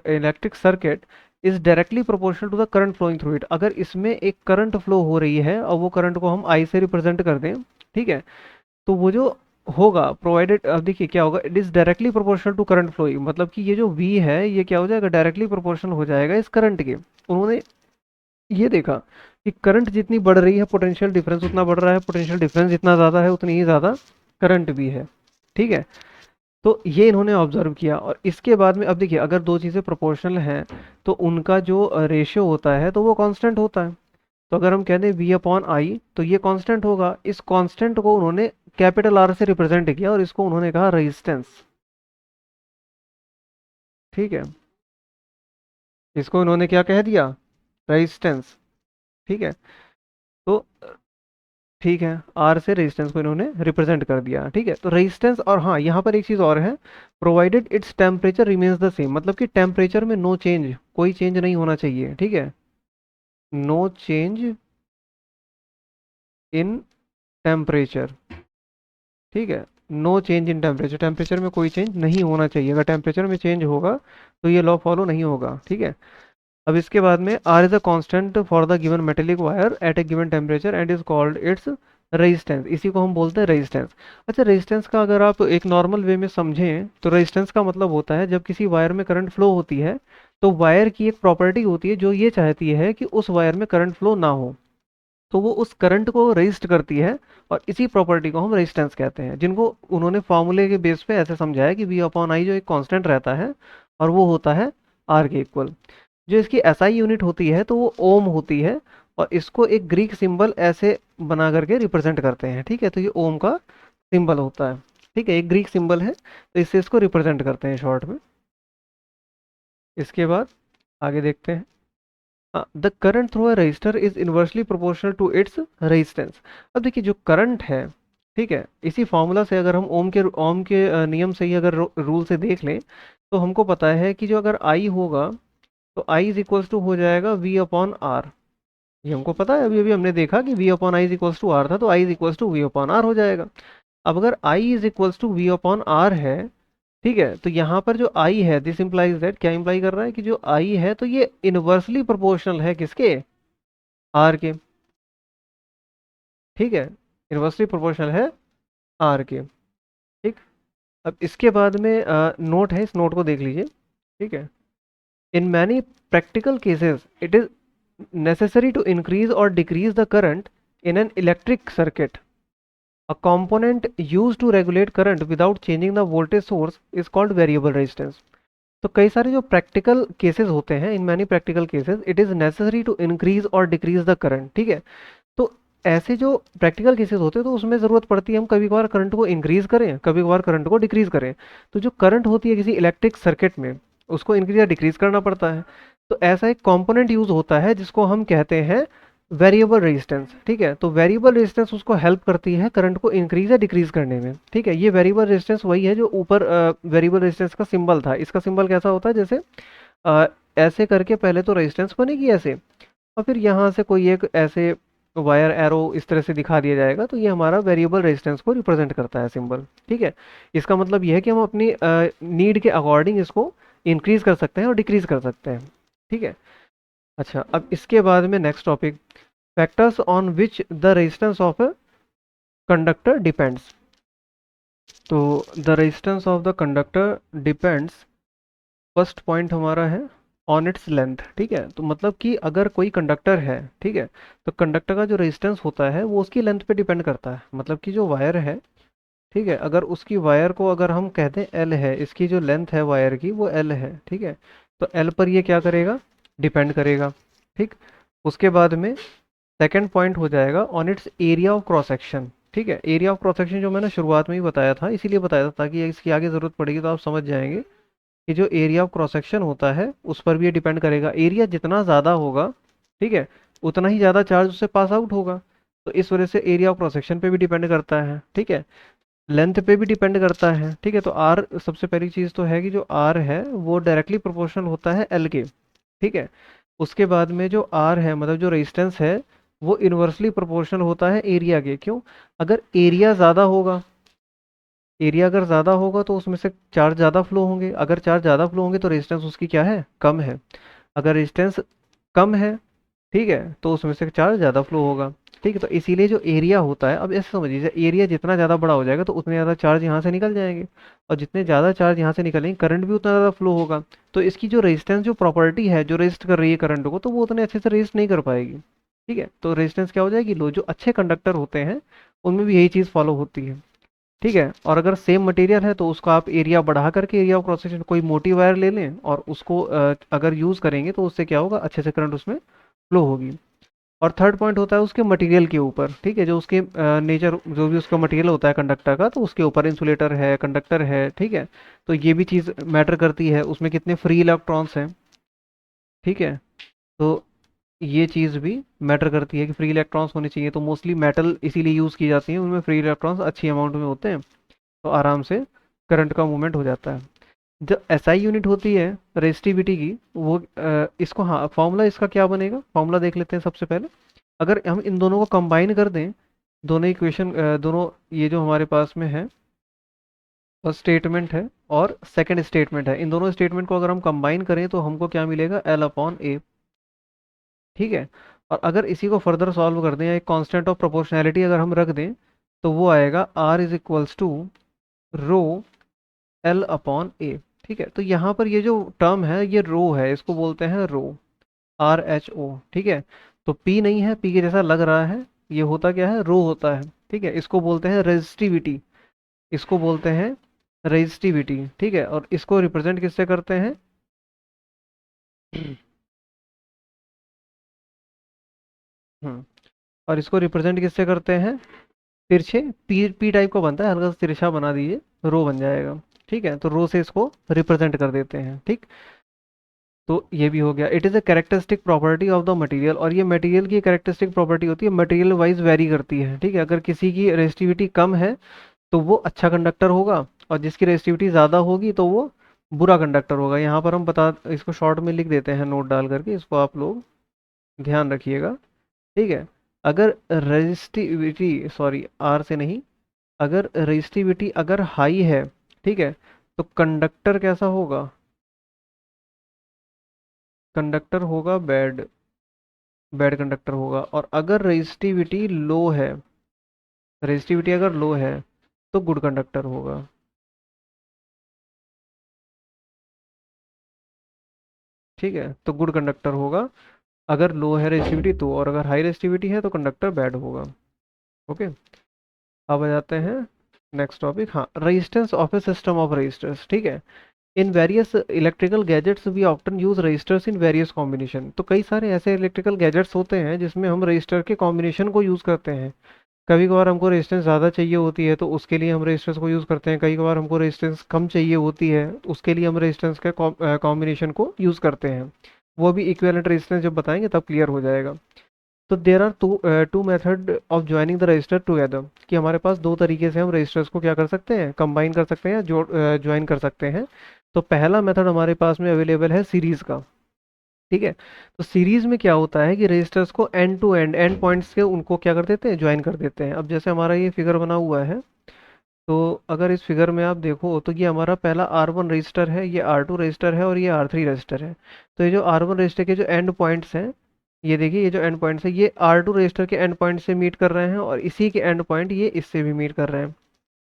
electric circuit is directly proportional to the current flowing through it। अगर इसमें एक करंट फ्लो हो रही है और वो करंट को हम I से रिप्रेजेंट कर दें, ठीक है, तो वो जो होगा प्रोवाइडेड, अब देखिए क्या होगा, it is directly proportional to current flowing, मतलब कि ये जो V है ये क्या हो जाएगा, डायरेक्टली प्रोपोर्शनल हो जाएगा इस करंट के। उन्होंने ये देखा कि करंट जितनी बढ़ रही है पोटेंशियल डिफरेंस उतना बढ़ रहा है, पोटेंशियल डिफरेंस जितना ज़्यादा है उतनी ही ज़्यादा करंट भी है, ठीक है। तो ये इन्होंने ऑब्जर्व किया। और इसके बाद में अब देखिए, अगर दो चीज़ें प्रोपोर्शनल हैं तो उनका जो रेशियो होता है तो वो कांस्टेंट होता है। तो अगर हम कहते हैं V अपॉन आई, तो ये कांस्टेंट होगा। इस कांस्टेंट को उन्होंने कैपिटल R से रिप्रेजेंट किया और इसको उन्होंने कहा रेजिस्टेंस, ठीक है। इसको इन्होंने क्या कह दिया, रेजिस्टेंस, ठीक है। तो ठीक है, आर से रेजिस्टेंस को इन्होंने रिप्रेजेंट कर दिया, ठीक है। तो रेजिस्टेंस, और हाँ यहाँ पर एक चीज़ और है, provided its temperature remains the same, मतलब कि टेम्परेचर में नो चेंज, कोई चेंज नहीं होना चाहिए, ठीक है। नो चेंज इन टेम्परेचर, ठीक है। No change in temperature, temperature में कोई चेंज नहीं होना चाहिए। अगर टेम्परेचर में चेंज होगा तो ये लॉ फॉलो नहीं होगा, ठीक है। अब इसके बाद में R is a constant for the given metallic wire at a given temperature and is called its resistance, इसी को हम बोलते हैं रेजिस्टेंस। अच्छा, रेजिस्टेंस का अगर आप एक नॉर्मल वे में समझें तो रेजिस्टेंस का मतलब होता है जब किसी वायर में करंट फ्लो होती है तो वायर की एक प्रॉपर्टी होती है जो ये चाहती है कि उस वायर में करंट फ्लो ना हो, तो वो उस करंट को रेजिस्ट करती है। और इसी प्रॉपर्टी को हम रेजिस्टेंस कहते हैं, जिनको उन्होंने फॉर्मूले के बेस पे ऐसे समझाया कि V अपॉन आई जो एक कांस्टेंट रहता है और वो होता है R के इक्वल। जो इसकी एसआई यूनिट होती है तो वो ओम होती है, और इसको एक ग्रीक सिंबल ऐसे बना करके रिप्रेजेंट करते हैं, ठीक है। तो ये ओम का सिंबल होता है, ठीक है, एक ग्रीक सिंबल है, तो इससे इसको रिप्रेजेंट करते हैं शॉर्ट में। इसके बाद आगे देखते हैं, the current through a resistor is inversely proportional to its resistance. अब देखिए जो करंट है, ठीक है, इसी फॉर्मूला से अगर हम ओम के नियम से ही अगर रूल से देख लें तो हमको पता है कि जो अगर आई होगा तो आई इज इक्वल्स टू हो जाएगा V अपॉन आर। ये हमको पता है, अभी अभी हमने देखा कि V upon I is equals to R था, तो I is equals to V upon R हो जाएगा। अब अगर I is equals to V upon R है, ठीक है, तो यहाँ पर जो आई है, दिस इंप्लाइज दैट, क्या इंप्लाई कर रहा है कि जो आई है तो ये इनवर्सली प्रोपोर्शनल है किसके, आर के, ठीक है, इनवर्सली प्रोपोर्शनल है आर के, ठीक। अब इसके बाद में नोट है, इस नोट को देख लीजिए, ठीक है। In many practical cases it is necessary to increase or decrease the current in an electric circuit. A component used to regulate current without changing the voltage source is called variable resistance. तो कई सारे जो प्रैक्टिकल केसेस होते हैं, in many practical cases it is necessary to increase और डिक्रीज द करंट, ठीक है। तो ऐसे जो प्रैक्टिकल केसेस होते हैं तो उसमें ज़रूरत पड़ती है हम कभी कभार करंट को इंक्रीज करें, कभी कभार करंट को डिक्रीज करें। तो जो करंट होती है किसी इलेक्ट्रिक सर्किट में उसको इंक्रीज या डिक्रीज करना पड़ता है। तो ऐसा एक कंपोनेंट यूज होता है जिसको हम कहते हैं वेरिएबल रेजिस्टेंस, ठीक है। तो वेरिएबल रेजिस्टेंस उसको हेल्प करती है करंट को इंक्रीज या डिक्रीज करने में, ठीक है। ये वेरिएबल रेजिस्टेंस वही है जो ऊपर वेरिएबल रेजिस्टेंस का सिंबल था। इसका सिंबल कैसा होता है, जैसे अ, ऐसे करके पहले तो रेजिस्टेंस बनेगी ऐसे, और फिर यहाँ से कोई एक ऐसे वायर एरो इस तरह से दिखा दिया जाएगा, तो ये हमारा वेरिएबल रेजिस्टेंस को रिप्रेजेंट करता है सिंबल, ठीक है। इसका मतलब ये है कि हम अपनी नीड के अकॉर्डिंग इसको इंक्रीज कर सकते हैं और डिक्रीज कर सकते हैं, ठीक है। अच्छा, अब इसके बाद में next topic, factors on which the resistance of a conductor depends. तो the resistance of the conductor depends, first point हमारा है ऑन इट्स लेंथ, ठीक है। तो मतलब कि अगर कोई कंडक्टर है, ठीक है, तो कंडक्टर का जो रेजिस्टेंस होता है वो उसकी लेंथ पे डिपेंड करता है। मतलब कि जो वायर है, ठीक है, अगर उसकी वायर को अगर हम कहते हैं एल है, इसकी जो लेंथ है वायर की वो एल है, ठीक है, तो एल पर ये क्या करेगा, डिपेंड करेगा, ठीक। उसके बाद में सेकंड पॉइंट हो जाएगा on it's area of cross section, ठीक है। एरिया ऑफ क्रॉस सेक्शन जो मैंने शुरुआत में ही बताया था, इसीलिए बताया था ताकि इसकी आगे ज़रूरत पड़ेगी तो आप समझ जाएंगे कि जो एरिया ऑफ क्रॉस सेक्शन होता है उस पर भी ये डिपेंड करेगा। एरिया जितना ज़्यादा होगा, ठीक है, उतना ही ज़्यादा चार्ज उससे पास आउट होगा, तो इस वजह से एरिया ऑफ क्रॉस सेक्शन पे भी डिपेंड करता है, ठीक है। लेंथ पे भी डिपेंड करता है, ठीक है। तो आर, सबसे पहली चीज़ तो है कि जो आर है वो डायरेक्टली प्रोपोर्शनल होता है एल के, ठीक है। उसके बाद में जो आर है, मतलब जो रेजिस्टेंस है, वो इन्वर्सली प्रोपोर्शनल होता है एरिया के। क्यों? अगर एरिया ज़्यादा होगा, एरिया अगर ज़्यादा होगा तो उसमें से चार्ज ज़्यादा फ्लो होंगे, अगर चार्ज ज़्यादा फ्लो होंगे तो रेजिस्टेंस उसकी क्या है, कम है। अगर रेजिस्टेंस कम है, ठीक है, तो उसमें से चार्ज ज़्यादा फ्लो होगा, ठीक है। तो इसीलिए जो एरिया होता है, अब ऐसे समझिए, एरिया जितना ज़्यादा बड़ा हो जाएगा तो उतने ज़्यादा चार्ज यहाँ से निकल जाएंगे, और जितने ज़्यादा चार्ज यहाँ से निकलेंगे करंट भी उतना ज़्यादा फ्लो होगा। तो इसकी जो रेजिस्टेंस जो प्रॉपर्टी है जो रेजिस्ट कर रही है करंट को, तो वो उतने अच्छे से रेजिस्ट नहीं कर पाएगी, ठीक है। तो रेजिस्टेंस क्या हो जाएगी, लो। जो अच्छे कंडक्टर होते हैं उनमें भी यही चीज़ फॉलो होती है, ठीक है। और अगर सेम मटेरियल है तो उसका आप एरिया बढ़ा करके, एरिया ऑफ क्रॉस सेक्शन, कोई मोटी वायर ले लें और उसको अगर यूज़ करेंगे तो उससे क्या होगा, अच्छे से करंट उसमें फ्लो होगी। और थर्ड पॉइंट होता है उसके मटेरियल के ऊपर, ठीक है, जो उसके नेचर, जो भी उसका मटेरियल होता है कंडक्टर का, तो उसके ऊपर इंसुलेटर है, कंडक्टर है, ठीक है। तो ये भी चीज़ मैटर करती है, उसमें कितने फ्री इलेक्ट्रॉन्स हैं, ठीक है। तो ये चीज़ भी मैटर करती है कि फ्री इलेक्ट्रॉन्स होने चाहिए। तो मोस्टली मेटल इसीलिए यूज़ की जाती हैं, उनमें फ्री इलेक्ट्रॉन्स अच्छी अमाउंट में होते हैं, तो आराम से करंट का मूवमेंट हो जाता है। जो एसआई यूनिट होती है रेजिस्टिविटी की, वो इसको, हाँ, फॉर्मूला इसका क्या बनेगा, फॉर्मूला देख लेते हैं सबसे पहले। अगर हम इन दोनों को कंबाइन कर दें, दोनों इक्वेशन, दोनों ये जो हमारे पास में है फर्स्ट स्टेटमेंट है और सेकंड स्टेटमेंट है, इन दोनों स्टेटमेंट को अगर हम कंबाइन करें तो हमको क्या मिलेगा, एल अपॉन ए, ठीक है। और अगर इसी को फर्दर सॉल्व कर दें या एक कांस्टेंट ऑफ प्रोपोर्शनैलिटी अगर हम रख दें, तो वो आएगा R is equals to rho L upon A, ठीक है। तो यहाँ पर ये जो टर्म है ये रो है, इसको बोलते हैं रो, आर एच ओ, ठीक है। तो पी नहीं है, पी के जैसा लग रहा है, ये होता क्या है, रो होता है, ठीक है। इसको बोलते हैं रेजिस्टिविटी, इसको बोलते हैं रेजिस्टिविटी, ठीक है। और इसको रिप्रेजेंट किससे करते हैं हम्म, और इसको रिप्रेजेंट किससे करते हैं, तिरछे, पी पी टाइप का बनता है, हल्का सा तिरछा बना दीजिए, रो बन जाएगा, ठीक है। तो रो से इसको रिप्रेजेंट कर देते हैं, ठीक। तो ये भी हो गया। It is a characteristic property of the material, और ये मटेरियल की कैरेक्टरिस्टिक प्रॉपर्टी होती है, मटेरियल वाइज वेरी करती है, ठीक है। अगर किसी की रेजिस्टिविटी कम है तो वो अच्छा कंडक्टर होगा, और जिसकी रेजिस्टिविटी ज़्यादा होगी तो वो बुरा कंडक्टर होगा। यहाँ पर हम बता, इसको शॉर्ट में लिख देते हैं नोट डाल करके, इसको आप लोग ध्यान रखिएगा, ठीक है। अगर रेजिस्टिविटी, सॉरी आर से नहीं, अगर रेजिस्टिविटी अगर हाई है, ठीक है, तो कंडक्टर कैसा होगा, कंडक्टर होगा बैड, बैड कंडक्टर होगा। और अगर रेजिस्टिविटी लो है, रेजिस्टिविटी अगर लो है तो गुड कंडक्टर होगा, ठीक है। तो गुड कंडक्टर होगा अगर लो है रेजिस्टिविटी तो, और अगर हाई रेजिस्टिविटी है तो कंडक्टर बैड होगा, ओके। अब आ जाते हैं नेक्स्ट टॉपिक, हाँ, resistance of a system of resistors, ठीक है। In various electrical gadgets we often use resistors in various combination. तो कई सारे ऐसे इलेक्ट्रिकल गैजेट्स होते हैं जिसमें हम रजिस्टर के कॉम्बिनेशन को यूज़ करते हैं। कभी कभार हमको रेजिस्टेंस ज़्यादा चाहिए होती है तो उसके लिए हम रेजिस्टेंस को यूज़ करते हैं, कई कभार हमको रेजिस्टेंस कम चाहिए होती है, उसके लिए हम रेजिस्टेंस के कॉम्बिनेशन को यूज़ करते हैं। वो भी इक्विवेलेंट रेजिस्टेंस जब बताएंगे तब क्लियर हो जाएगा। तो there are two method of joining the resistor together, कि हमारे पास दो तरीके से हम रजिस्टर्स को क्या कर सकते हैं, कंबाइन कर सकते हैं या जोड़ ज्वाइन कर सकते हैं। तो पहला मेथड हमारे पास में अवेलेबल है सीरीज का। ठीक है, तो सीरीज में क्या होता है कि रजिस्टर्स को end to end end points के उनको क्या कर देते हैं, ज्वाइन कर देते हैं। अब जैसे हमारा ये फिगर बना हुआ है, तो अगर इस फिगर में आप देखो तो ये हमारा पहला R1 रजिस्टर है, ये R2 रजिस्टर है और ये R3 रजिस्टर है। तो ये जो R1 रजिस्टर के जो एंड पॉइंट्स हैं, ये देखिए ये जो एंड पॉइंट्स है ये R2 रजिस्टर के एंड पॉइंट से मीट कर रहे हैं और इसी के एंड पॉइंट ये इससे भी मीट कर रहे हैं।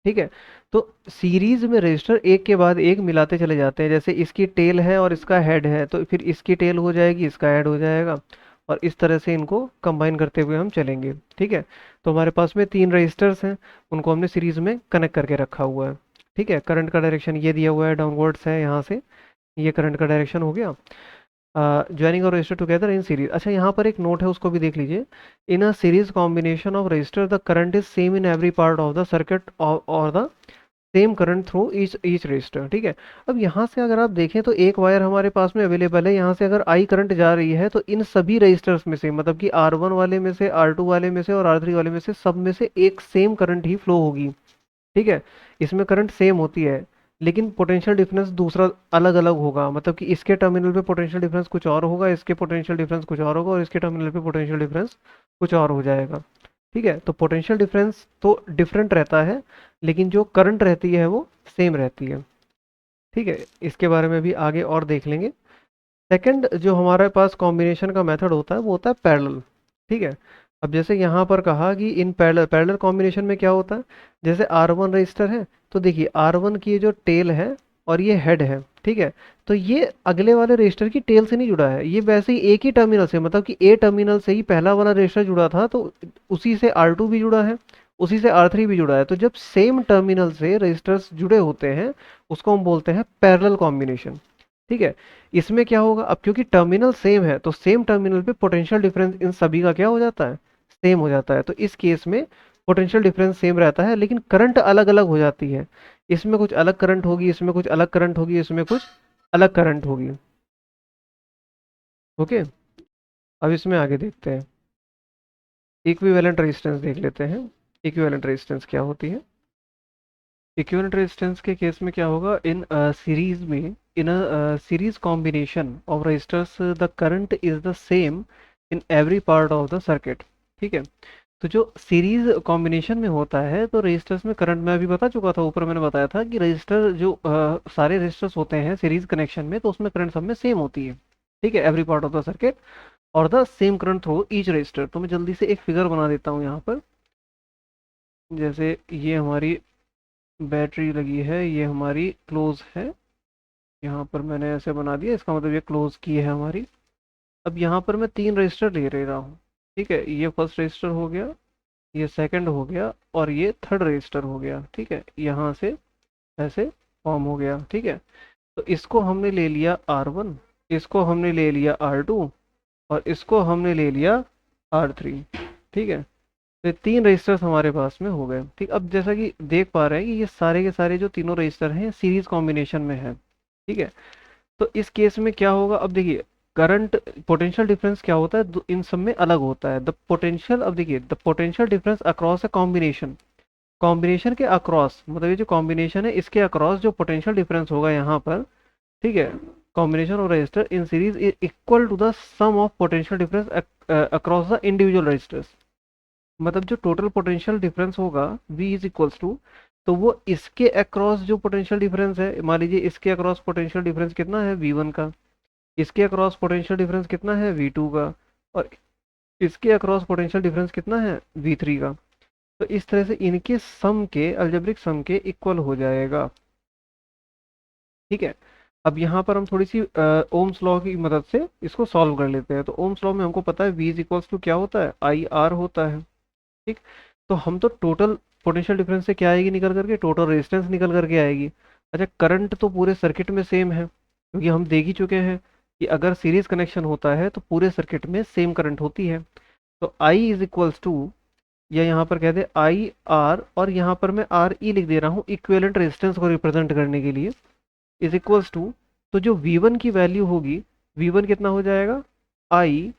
ठीक है, तो सीरीज में रजिस्टर एक के बाद एक मिलाते चले जाते हैं। जैसे इसकी टेल है और इसका हेड है, तो फिर इसकी टेल हो जाएगी, इसका हेड हो जाएगा, और इस तरह से इनको कंबाइन करते हुए हम चलेंगे। ठीक है, तो हमारे पास में तीन रजिस्टर्स हैं, उनको हमने सीरीज में कनेक्ट करके रखा हुआ है। ठीक है, करंट का डायरेक्शन ये दिया हुआ है, डाउनवर्ड्स है यहाँ से, ये करंट का डायरेक्शन हो गया। ज्वाइनिंग और रजिस्टर टुगेदर इन सीरीज। अच्छा, यहाँ पर एक नोट है, उसको भी देख लीजिए। In a series combination of resistor the current is same in every part of the circuit और the same current through each resistor. ठीक है, अब यहाँ से अगर आप देखें तो एक वायर हमारे पास में अवेलेबल है, यहाँ से अगर आई करंट जा रही है तो इन सभी रजिस्टर्स में से, मतलब कि R1 वाले में से, R2 वाले में से और R3 वाले में से, सब में से एक सेम करंट ही फ्लो होगी। ठीक है, इसमें करंट सेम होती है, लेकिन पोटेंशियल डिफरेंस दूसरा अलग अलग होगा। मतलब कि इसके टर्मिनल पे पोटेंशियल डिफरेंस कुछ और होगा, इसके पोटेंशियल डिफरेंस कुछ और होगा, और इसके टर्मिनल पे पोटेंशियल डिफरेंस कुछ और हो जाएगा। ठीक है, तो पोटेंशियल डिफरेंस तो डिफरेंट रहता है, लेकिन जो करंट रहती है वो सेम रहती है। ठीक है, इसके बारे में भी आगे और देख लेंगे। सेकंड जो हमारे पास कॉम्बिनेशन का मेथड होता है वो होता है पैरेलल। ठीक है, अब जैसे यहाँ पर कहा कि इन पैरेलल पैरेलल कॉम्बिनेशन में क्या होता है, जैसे R1 रजिस्टर है, तो देखिए R1 की ये जो टेल है और ये हेड है। ठीक है, तो ये अगले वाले रजिस्टर की टेल से नहीं जुड़ा है, ये वैसे ही एक ही टर्मिनल से, मतलब कि ए टर्मिनल से ही पहला वाला रजिस्टर जुड़ा था, तो उसी से R2 भी जुड़ा है, उसी से R3 भी जुड़ा है। तो जब सेम टर्मिनल से रजिस्टर्स जुड़े होते हैं उसको हम बोलते हैं पैरेलल कॉम्बिनेशन। ठीक है, इसमें क्या होगा, अब क्योंकि टर्मिनल सेम है तो सेम टर्मिनल पे पोटेंशियल डिफरेंस इन सभी का क्या हो जाता है, सेम हो जाता है। तो इस केस में पोटेंशियल डिफरेंस सेम रहता है, लेकिन करंट अलग अलग हो जाती है। इसमें कुछ अलग करंट होगी, इसमें कुछ अलग करंट होगी, इसमें कुछ अलग करंट होगी। ओके, अब इसमें आगे देखते हैं, इक्विवेलेंट रेजिस्टेंस देख लेते हैं। इक्विवेलेंट रेजिस्टेंस क्या होती है। इक्विवेलेंट रेजिस्टेंस के केस में क्या होगा, इन सीरीज में, in a series combination of resistors the current is the same in every part of the circuit. ठीक है, तो जो सीरीज कॉम्बिनेशन में होता है तो रजिस्टर्स में करंट, मैं अभी बता चुका था, ऊपर मैंने बताया था कि रजिस्टर जो सारे रजिस्टर्स होते हैं सीरीज कनेक्शन में, तो उसमें करंट सब में सेम होती है। ठीक है, every part of the circuit और the same current through each resistor. तो मैं जल्दी से एक फिगर बना देता हूँ यहाँ पर। जैसे ये हमारी बैटरी लगी है, ये हमारी क्लोज है, यहाँ पर मैंने ऐसे बना दिया, इसका मतलब ये क्लोज की है हमारी। अब यहाँ पर मैं तीन रजिस्टर ले रहा हूँ। ठीक है, ये फर्स्ट रजिस्टर हो गया, ये सेकंड हो गया और ये थर्ड रजिस्टर हो गया। ठीक है, यहाँ से ऐसे फॉर्म हो गया। ठीक है, तो इसको हमने ले लिया R1, इसको हमने ले लिया R2 और इसको हमने ले लिया R3। ठीक है, तो ये तीन रजिस्टर्स हमारे पास में हो गए। ठीक, अब जैसा कि देख पा रहे हैं कि ये सारे के सारे जो तीनों रजिस्टर हैं सीरीज कॉम्बिनेशन में है। ठीक है, तो इस केस में क्या होगा, अब देखिए करंट पोटेंशियल डिफरेंस क्या होता है, इन सब में अलग होता है। द पोटेंशियल, अब देखिए the potential difference across a combination, combination के अक्रॉस, मतलब ये जो कॉम्बिनेशन है इसके अक्रॉस जो पोटेंशियल डिफरेंस होगा यहाँ पर। ठीक है, combination of resistor in series is equal to the sum of potential difference across the individual resistors. मतलब जो टोटल पोटेंशियल डिफरेंस होगा V इज इक्वल्स टू, तो वो इसके अक्रॉस जो पोटेंशियल डिफरेंस है, मान लीजिए इसके अक्रॉस पोटेंशियल डिफरेंस कितना है V1 का, इसके अक्रॉस पोटेंशियल डिफरेंस कितना है V2 का, और इसके अक्रॉस पोटेंशियल डिफरेंस कितना है V3 का। तो इस तरह से इनके सम के, अलजेब्रिक सम के इक्वल हो जाएगा। ठीक है, अब यहाँ पर हम थोड़ी सी ओम्स लॉ की मदद से इसको सॉल्व कर लेते हैं। तो ओम्स लॉ में हमको पता है V इज इक्वल्स टू क्या होता है, IR होता है। ठीक, तो हम तो टोटल पोटेंशियल डिफरेंस से क्या आएगी निकल करके, टोटल रेजिस्टेंस निकल करके आएगी। अच्छा, करंट तो पूरे सर्किट में सेम है, क्योंकि हम देख ही चुके हैं कि अगर सीरीज कनेक्शन होता है तो पूरे सर्किट में सेम करंट होती है। तो आई इज इक्वल्स टू, या यहाँ पर कहते हैं IR, और यहाँ पर मैं RE लिख दे रहा हूँ इक्विवेलेंट रेजिस्टेंस को रिप्रेजेंट करने के लिए, इज इक्वल्स टू, तो जो V1 की वैल्यू होगी, V1 कितना हो जाएगा I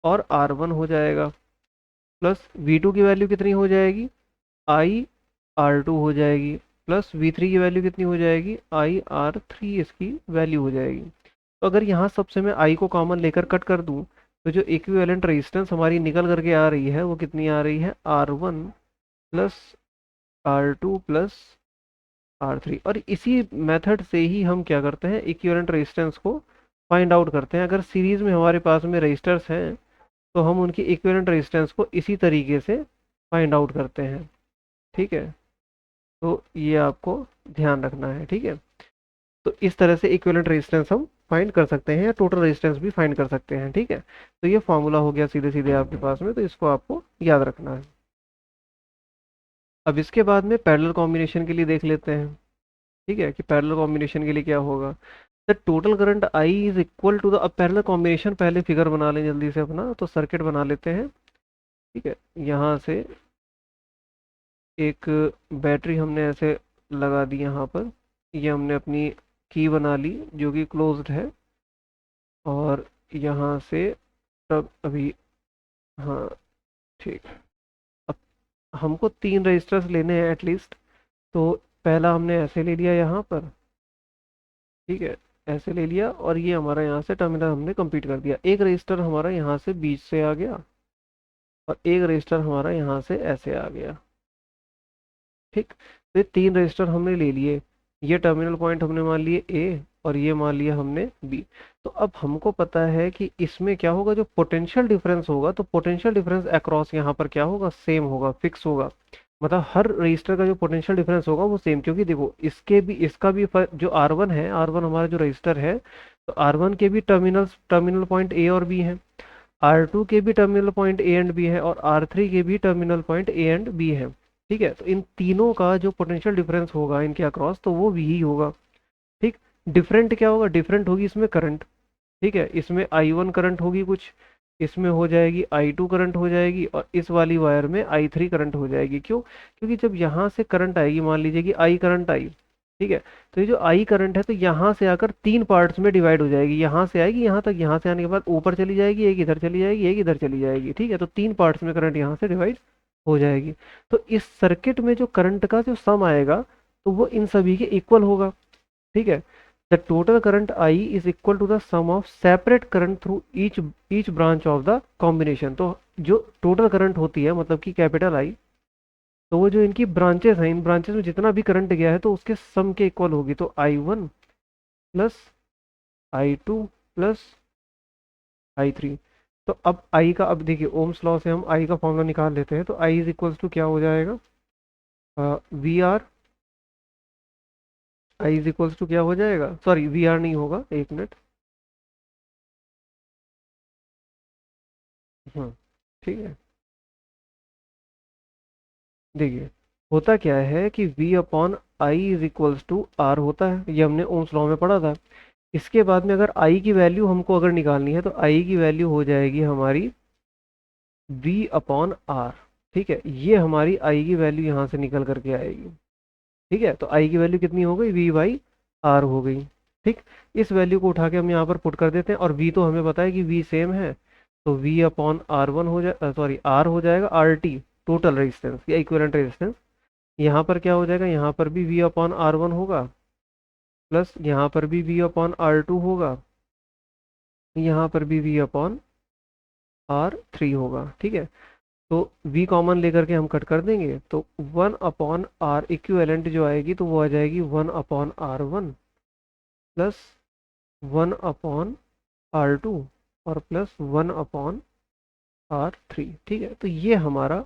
और R1 हो जाएगा। प्लस V2 की वैल्यू कितनी हो जाएगी, आई आर टू हो जाएगी, प्लस V3 की वैल्यू कितनी हो जाएगी, आई आर थ्री इसकी वैल्यू हो जाएगी। तो अगर यहाँ सबसे मैं आई को कॉमन लेकर कट कर दूँ तो जो इक्विवेलेंट रेजिस्टेंस हमारी निकल करके आ रही है वो कितनी आ रही है, R1 plus R2 plus R3। और इसी मेथड से ही हम क्या करते हैं, इक्विवेलेंट रेजिस्टेंस को फाइंड आउट करते हैं। अगर सीरीज में हमारे पास में रजिस्टर्स हैं तो हम उनकी इक्विवेलेंट रेजिस्टेंस को इसी तरीके से फाइंड आउट करते हैं। ठीक है, तो ये आपको ध्यान रखना है। ठीक है, तो इस तरह से इक्विवेलेंट रेजिस्टेंस हम फाइंड कर सकते हैं या टोटल रेजिस्टेंस भी फाइंड कर सकते हैं। ठीक है, तो ये फॉर्मूला हो गया सीधे सीधे आपके पास में, तो इसको आपको याद रखना है। अब इसके बाद में पैरेलल कॉम्बिनेशन के लिए देख लेते हैं। ठीक है, कि पैरेलल कॉम्बिनेशन के लिए क्या होगा, the total current I is equal to the, अब पैरेलल कॉम्बिनेशन पहले फिगर बना लें जल्दी से अपना, तो सर्किट बना लेते हैं। ठीक है, यहाँ से एक बैटरी हमने ऐसे लगा दी यहाँ पर, ये हमने अपनी की बना ली जो कि क्लोज्ड है, और यहाँ से तब अभी, हाँ ठीक। अब हमको 3 रजिस्टर्स लेने हैं एटलीस्ट, तो पहला हमने ऐसे ले लिया यहाँ पर। ठीक है, ऐसे ले लिया, और ये हमारा यहाँ से टर्मिनल हमने कंप्लीट कर दिया। एक रजिस्टर हमारा यहाँ से बीच से आ गया, और एक रजिस्टर हमारा यहाँ से ऐसे आ गया। ठीक, तो ये 3 रजिस्टर हमने ले लिए, ये टर्मिनल पॉइंट हमने मान लिए ए, और ये मान लिया हमने बी। तो अब हमको पता है कि इसमें क्या होगा, जो पोटेंशियल डिफरेंस होगा, तो पोटेंशियल डिफरेंस अक्रॉस यहाँ पर क्या होगा, सेम होगा, फिक्स होगा। मतलब हर रजिस्टर का जो पोटेंशियल डिफरेंस होगा वो सेम, क्योंकि देखो इसके भी इसका भी जो R1 है, R1 हमारा जो रजिस्टर है, तो R1 के भी टर्मिनल पॉइंट ए और बी है, R2 के भी terminal point A and B है, और R3 के भी terminal point A and B है। ठीक है, तो इन तीनों का जो पोटेंशियल डिफरेंस होगा इनके अक्रॉस, तो वो भी ही होगा। ठीक, डिफरेंट क्या होगा, डिफरेंट होगी इसमें करंट। ठीक है, इसमें I1 करंट होगी कुछ, इसमें हो जाएगी I2 करंट हो जाएगी, और इस वाली वायर में I3 करंट हो जाएगी। क्यों, क्योंकि जब यहाँ से करंट आएगी, मान लीजिए कि I करंट आई, ठीक है, तो ये जो I करंट है तो यहाँ से आकर 3 पार्ट्स में डिवाइड हो जाएगी, यहाँ से आएगी यहाँ तक, यहाँ से आने के बाद ऊपर चली जाएगी, एक इधर चली जाएगी, एक इधर चली जाएगी। ठीक है, तो 3 पार्ट्स में करंट यहाँ से डिवाइड हो जाएगी। तो इस सर्किट में जो करंट का जो सम आएगा तो वो इन सभी के इक्वल होगा। ठीक है, the total current I is equal to the sum of separate current through each branch of the combination. तो जो टोटल करंट होती है, मतलब कि कैपिटल आई, तो वो जो इनकी ब्रांचेस हैं, इन ब्रांचेस में जितना भी करंट गया है तो उसके सम के इक्वल होगी। तो I1 plus I2 plus I3। तो अब I का, अब देखिए ओम्स लॉ से हम I का फॉर्मूला निकाल लेते हैं। तो I इज इक्वल्स टू क्या हो जाएगा, V R, I is equals to क्या हो जाएगा, सॉरी वी आर नहीं होगा, एक मिनट। ठीक है, देखिए होता क्या है कि v upon I is equals to R होता है, ये हमने ओम्स लॉ में पढ़ा था। इसके बाद में अगर आई की वैल्यू हमको अगर निकालनी है तो आई की वैल्यू हो जाएगी हमारी v अपॉन आर। ठीक है, ये हमारी आई की वैल्यू यहाँ से निकल करके आएगी। ठीक है, तो आई की वैल्यू कितनी हो गई, v बाई आर हो गई। ठीक, इस वैल्यू को उठा के हम यहाँ पर पुट कर देते हैं, और v तो हमें पता है कि v सेम है, तो v अपॉन आर वन हो जाए, सॉरी आर हो जाएगा आर टी, टोटल रेजिस्टेंस या इक्विवेलेंट रेजिस्टेंस। यहाँ पर क्या हो जाएगा, यहाँ पर भी v अपॉन आर वन होगा, प्लस यहाँ पर भी v अपॉन आर टू होगा, यहाँ पर भी v अपॉन आर थ्री होगा। ठीक है, तो v कॉमन लेकर के हम कट कर देंगे, तो 1 अपॉन आर इक्विवेलेंट जो आएगी तो वो आ जाएगी 1 upon R one plus 1 upon R two और प्लस 1 अपॉन आर थ्री। ठीक है, तो ये हमारा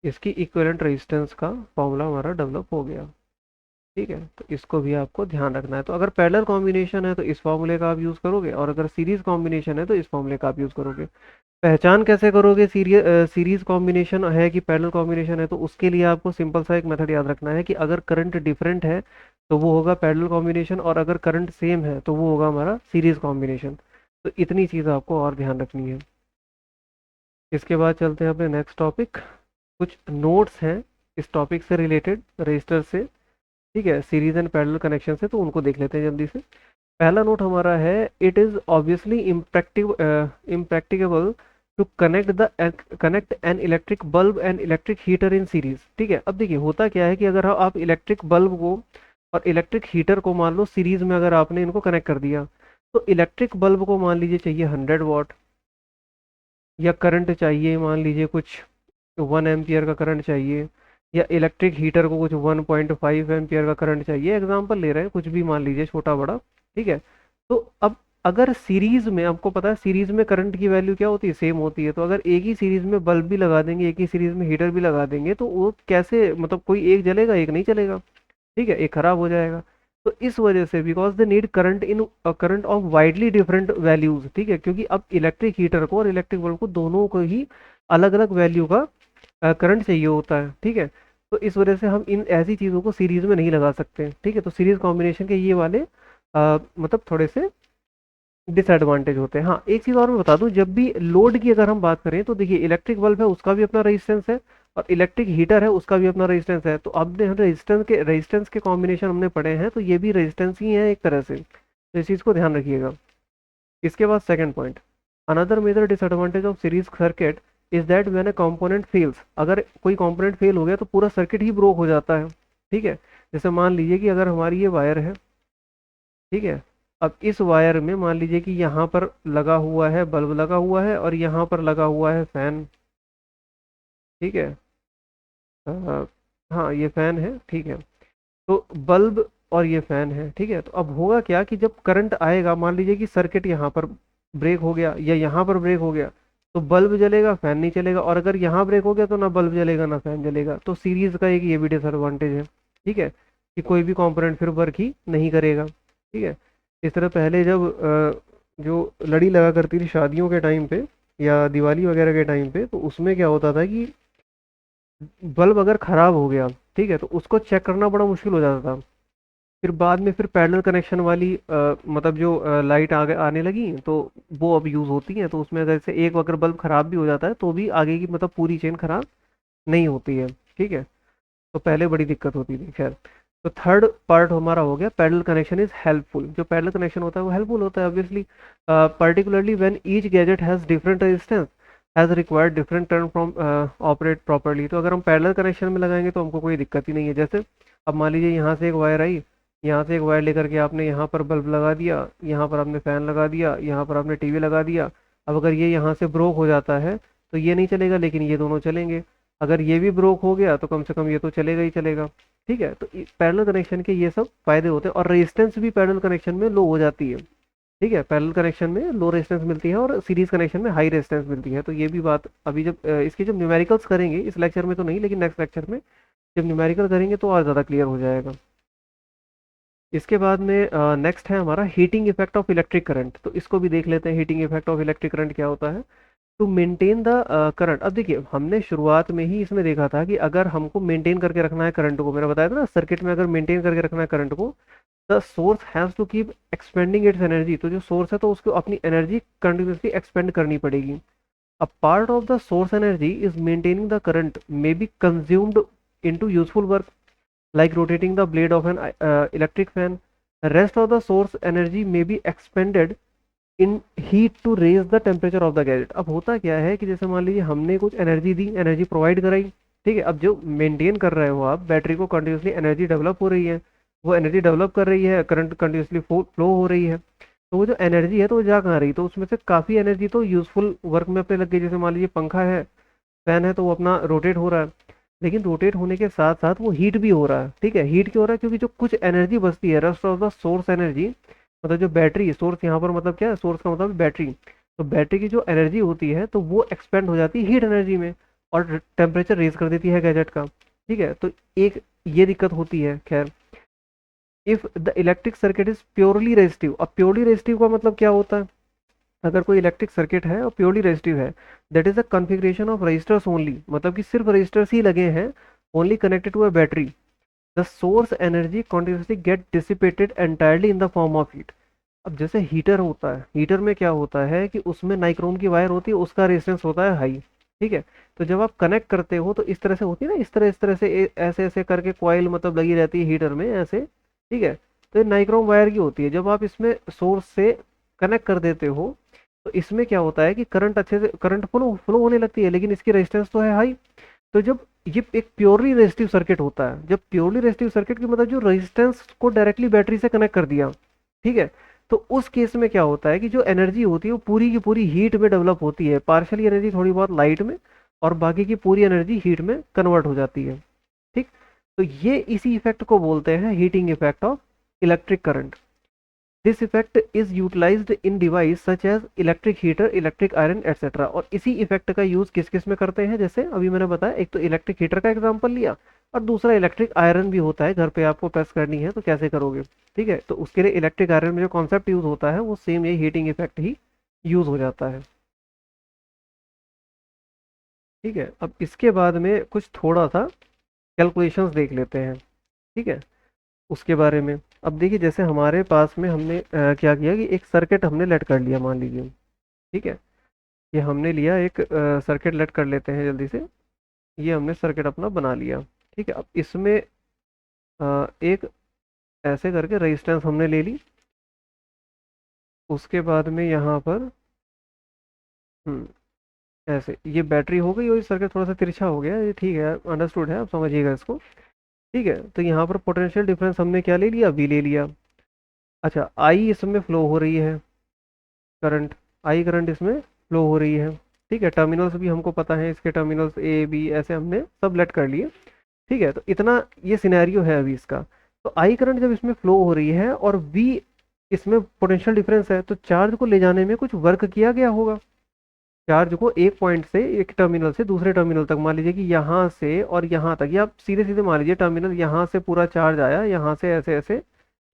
इसकी इक्विवेलेंट रेजिस्टेंस का फॉर्मूला हमारा डेवलप हो गया। ठीक है, तो इसको भी आपको ध्यान रखना है। तो अगर पैरेलल कॉम्बिनेशन है तो इस फॉर्मूले का आप यूज़ करोगे, और अगर सीरीज कॉम्बिनेशन है तो इस फॉर्मूले का आप यूज़ करोगे। पहचान कैसे करोगे सीरीज कॉम्बिनेशन है कि पैरेलल कॉम्बिनेशन है, तो उसके लिए आपको सिंपल सा एक मेथड याद रखना है कि अगर करंट डिफरेंट है तो वो होगा पैरेलल कॉम्बिनेशन, और अगर करंट सेम है तो वो होगा हमारा सीरीज कॉम्बिनेशन। तो इतनी चीज़ आपको और ध्यान रखनी है। इसके बाद चलते हैं अपने नेक्स्ट टॉपिक। कुछ नोट्स हैं इस टॉपिक से रिलेटेड, रजिस्टर से, ठीक है, सीरीज एंड पैरेलल कनेक्शन से, तो उनको देख लेते हैं जल्दी से। पहला नोट हमारा है, it is obviously impracticable to connect an electric bulb and electric heater in series. ठीक है, अब देखिए होता क्या है कि अगर आप इलेक्ट्रिक बल्ब को और इलेक्ट्रिक हीटर को मान लो सीरीज में अगर आपने इनको कनेक्ट कर दिया, तो इलेक्ट्रिक बल्ब को मान लीजिए चाहिए 100 वाट, या करंट चाहिए मान लीजिए कुछ 1 एम्पियर का करंट चाहिए, या इलेक्ट्रिक हीटर को कुछ 1.5 एम्पियर का करंट चाहिए, एग्जाम्पल ले रहे हैं, कुछ भी मान लीजिए छोटा बड़ा। ठीक है, तो अब अगर सीरीज में, आपको पता है सीरीज में करंट की वैल्यू क्या होती है, सेम होती है, तो अगर एक ही सीरीज में बल्ब भी लगा देंगे, एक ही सीरीज में हीटर भी लगा देंगे, तो वो कैसे, मतलब कोई एक जलेगा एक नहीं चलेगा। ठीक है, एक खराब हो जाएगा। तो इस वजह से because they need current in current of widely different values. ठीक है, क्योंकि अब इलेक्ट्रिक हीटर को और इलेक्ट्रिक बल्ब को दोनों को ही अलग अलग वैल्यू का करंट चाहिए होता है। ठीक है, तो इस वजह से हम इन ऐसी चीज़ों को सीरीज में नहीं लगा सकते। ठीक है, तो सीरीज कॉम्बिनेशन के ये वाले मतलब थोड़े से डिसएडवांटेज होते हैं। हाँ, एक चीज़ और मैं बता दूं, जब भी लोड की अगर हम बात करें तो देखिए इलेक्ट्रिक बल्ब है उसका भी अपना रेजिस्टेंस है, और इलेक्ट्रिक हीटर है उसका भी अपना रेजिस्टेंस है। तो अब रेजिस्टेंस के कॉम्बिनेशन हमने पढ़े हैं, तो ये भी रेजिस्टेंस ही है एक तरह से, तो इस चीज़ को ध्यान रखिएगा। इसके बाद second point, another major disadvantage of series circuit is that when a component fails, अगर कोई कंपोनेंट फेल हो गया तो पूरा सर्किट ही ब्रोक हो जाता है। ठीक है, जैसे मान लीजिए कि अगर हमारी ये वायर है, ठीक है, अब इस वायर में मान लीजिए कि यहाँ पर लगा हुआ है बल्ब लगा हुआ है, और यहाँ पर लगा हुआ है फैन। ठीक है, अ, हाँ ये फैन है। ठीक है, तो बल्ब और ये फैन है। ठीक है, तो अब होगा क्या कि जब करंट आएगा, मान लीजिए कि सर्किट यहाँ पर ब्रेक हो गया या यहाँ पर ब्रेक हो गया, तो बल्ब जलेगा फैन नहीं चलेगा, और अगर यहाँ ब्रेक हो गया तो ना बल्ब जलेगा ना फैन जलेगा। तो सीरीज का एक ये भी डिसएडवांटेज है। ठीक है, कि कोई भी कंपोनेंट फिर वर्क ही नहीं करेगा। ठीक है, इस तरह पहले जब जो लड़ी लगा करती थी शादियों के टाइम पे या दिवाली वगैरह के टाइम पे, तो उसमें क्या होता था कि बल्ब अगर खराब हो गया, ठीक है, तो उसको चेक करना बड़ा मुश्किल हो जाता था। फिर बाद में फिर पैरेलल कनेक्शन वाली मतलब जो लाइट आगे आने लगी, तो वो अब यूज़ होती हैं। तो उसमें अगर से एक अगर बल्ब खराब भी हो जाता है तो भी आगे की मतलब पूरी चेन खराब नहीं होती है। ठीक है, तो पहले बड़ी दिक्कत होती थी। खैर, तो थर्ड पार्ट हमारा हो गया पैरेलल कनेक्शन इज हेल्पफुल। जो पैरेलल कनेक्शन होता है वो हेल्पफुल होता है obviously, particularly when each gadget has different resistance has required different turn from operate properly. तो अगर हम पैरेलल कनेक्शन में लगाएंगे तो हमको कोई दिक्कत ही नहीं है। जैसे अब मान लीजिए यहाँ से एक वायर आई, यहाँ से एक वायर लेकर के आपने यहाँ पर बल्ब लगा दिया, यहाँ पर आपने फैन लगा दिया, यहाँ पर आपने टीवी लगा दिया। अब अगर ये यहाँ से ब्रोक हो जाता है तो ये नहीं चलेगा, लेकिन ये दोनों चलेंगे। अगर ये भी ब्रोक हो गया तो कम से कम ये तो चलेगा ही चलेगा। ठीक है, तो पैरेलल कनेक्शन के ये सब फायदे होते हैं, और रेजिस्टेंस भी पैरेलल कनेक्शन में लो हो जाती है। ठीक है, पैरेलल कनेक्शन में लो रेजिस्टेंस मिलती है और सीरीज कनेक्शन में हाई रेजिस्टेंस मिलती है। तो ये भी बात अभी जब इसके जब न्यूमेरिकल्स करेंगे, इस लेक्चर में तो नहीं लेकिन नेक्स्ट लेक्चर में जब न्यूमेरिकल करेंगे तो और ज़्यादा क्लियर हो जाएगा। इसके बाद में नेक्स्ट है हमारा heating effect of electric current. तो इसको भी देख लेते हैं, heating effect of electric current क्या होता है। टू मेंटेन द करंट, अब देखिए हमने शुरुआत में ही इसमें देखा था कि अगर हमको मेंटेन करके रखना है करंट को, मैंने बताया था ना सर्किट में अगर मेंटेन करके रखना है करंट को, the source has to keep expending its energy. तो जो सोर्स है तो उसको अपनी एनर्जी कंटिन्यूसली एक्सपेंड करनी पड़ेगी। A part of the source energy is maintaining the current may be consumed into useful work like rotating the blade of an electric fan. The rest of the source energy may be expended in heat to raise the temperature of the gadget. अब होता क्या है कि जैसे मान लीजिए हमने कुछ एनर्जी दी, एनर्जी प्रोवाइड कराई। ठीक है, अब जो मेंटेन कर रहे हो आप बैटरी को, कंटिन्यूसली एनर्जी डेवलप हो रही है, वो एनर्जी डेवलप कर रही है, करंट कंटिन्यूसली फ्लो हो रही है। तो वो जो एनर्जी है तो वो जा कहाँ रही, तो उसमें से काफ़ी एनर्जी तो यूजफुल वर्क में अपने लग गई। जैसे मान लीजिए पंखा है, फैन है, तो वो अपना रोटेट हो रहा है, लेकिन रोटेट होने के साथ साथ वो हीट भी हो रहा है। ठीक है, हीट क्यों हो रहा है, क्योंकि जो कुछ एनर्जी बचती है rest of the source energy, मतलब जो बैटरी सोर्स यहाँ पर मतलब क्या है, सोर्स का मतलब बैटरी, तो बैटरी की जो एनर्जी होती है तो वो एक्सपेंड हो जाती है हीट एनर्जी में, और टेम्परेचर रेज कर देती है गैजेट का। ठीक है, तो एक ये दिक्कत होती है। खैर, if the electric circuit is purely resistive, अब प्योरली रेजिस्टिव का मतलब क्या होता है, अगर कोई इलेक्ट्रिक सर्किट है और प्योरली रेजिस्टिव है, that is a configuration of resistors only, मतलब कि सिर्फ रजिस्टर्स ही लगे हैं, only connected to a battery, the source energy continuously get dissipated entirely in the form of heat. अब जैसे हीटर होता है, हीटर में क्या होता है कि उसमें नाइक्रोम की वायर होती है, उसका रेजिस्टेंस होता है हाई। ठीक है, तो जब आप कनेक्ट करते हो तो इस तरह से होती है ना, इस तरह से ऐसे ऐसे करके कॉइल मतलब लगी रहती है हीटर में ऐसे। ठीक है, तो ये नाइक्रोम वायर की होती है। जब आप इसमें सोर्स से कनेक्ट कर देते हो तो इसमें क्या होता है कि करंट अच्छे से करंट फ्लो फ्लो होने लगती है, लेकिन इसकी रेजिस्टेंस तो है हाई। तो जब ये एक प्योरली रेजिस्टिव सर्किट होता है, जब प्योरली रेजिस्टिव सर्किट की मतलब जो रेजिस्टेंस को डायरेक्टली बैटरी से कनेक्ट कर दिया, ठीक है, तो उस केस में क्या होता है कि जो एनर्जी होती है वो पूरी की पूरी हीट में डेवलप होती है, पार्शियली एनर्जी थोड़ी बहुत लाइट में, और बाकी की पूरी एनर्जी हीट में कन्वर्ट हो जाती है। ठीक। तो ये इसी इफेक्ट को बोलते हैं heating effect of electric current. This effect is utilized in device such as electric heater, electric iron etcetera. और इसी इफेक्ट का यूज किस किस में करते हैं, जैसे अभी मैंने बताया, एक तो इलेक्ट्रिक हीटर का एग्जांपल लिया, और दूसरा इलेक्ट्रिक आयरन भी होता है, घर पे आपको प्रेस करनी है तो कैसे करोगे। ठीक है, तो उसके लिए इलेक्ट्रिक आयरन में जो कॉन्सेप्ट यूज होता है वो सेम यही हीटिंग इफेक्ट ही यूज हो जाता है। ठीक है, अब इसके बाद में कुछ थोड़ा सा कैलकुलेशंस देख लेते हैं। ठीक है, उसके बारे में। अब देखिए, जैसे हमारे पास में हमने क्या किया कि एक सर्किट हमने लेट कर लिया, मान लीजिए। ठीक है, ये हमने लिया एक सर्किट लेट कर लेते हैं जल्दी से। ये हमने सर्किट अपना बना लिया। ठीक है, अब इसमें एक ऐसे करके रेजिस्टेंस हमने ले ली। उसके बाद में यहाँ पर ऐसे ये बैटरी हो गई, और ये सर्किट थोड़ा सा तिरछा हो गया, ये ठीक है, अंडरस्टूड है, आप समझिएगा इसको। ठीक है, तो यहाँ पर पोटेंशियल डिफरेंस हमने क्या ले लिया, वी ले लिया। अच्छा, आई इसमें फ्लो हो रही है, करंट, आई करंट इसमें फ्लो हो रही है। ठीक है, टर्मिनल्स भी हमको पता है, इसके टर्मिनल्स ए बी ऐसे हमने सब लेट कर लिए। ठीक है, तो इतना ये सिनेरियो है अभी इसका। तो आई करंट जब इसमें फ्लो हो रही है और वी इसमें पोटेंशियल डिफरेंस है, तो चार्ज को ले जाने में कुछ वर्क किया गया होगा। चार्ज को एक पॉइंट से, एक टर्मिनल से दूसरे टर्मिनल तक, मान लीजिए कि यहाँ से और यहाँ तक, या सीधे सीधे मान लीजिए टर्मिनल यहाँ से पूरा चार्ज आया, यहाँ से ऐसे ऐसे,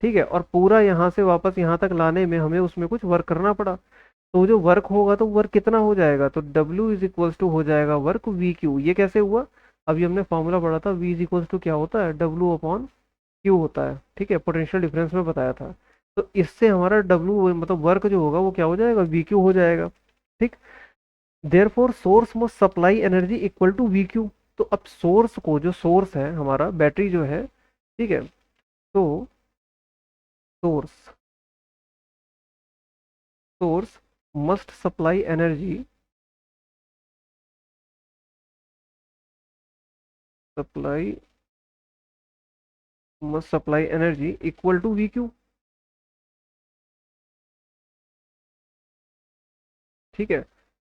ठीक है, और पूरा यहाँ से वापस यहाँ तक लाने में हमें उसमें कुछ वर्क करना पड़ा। तो जो वर्क होगा तो वर्क कितना हो जाएगा, तो W इज इक्वल्स टू हो जाएगा वर्क वी क्यू। ये कैसे हुआ, अभी हमने फॉर्मूला पढ़ा था, V इज इक्वल्स टू क्या होता है, W अपॉन क्यू होता है। ठीक है, पोटेंशियल डिफरेंस में बताया था। तो इससे हमारा W मतलब वर्क जो होगा वो क्या हो जाएगा, वी क्यू हो जाएगा। ठीक। Therefore source must supply energy equal to V Q. तो अब सोर्स को, जो सोर्स है हमारा बैटरी जो है, ठीक है, तो source source must supply energy, supply must supply energy equal to V Q. ठीक है,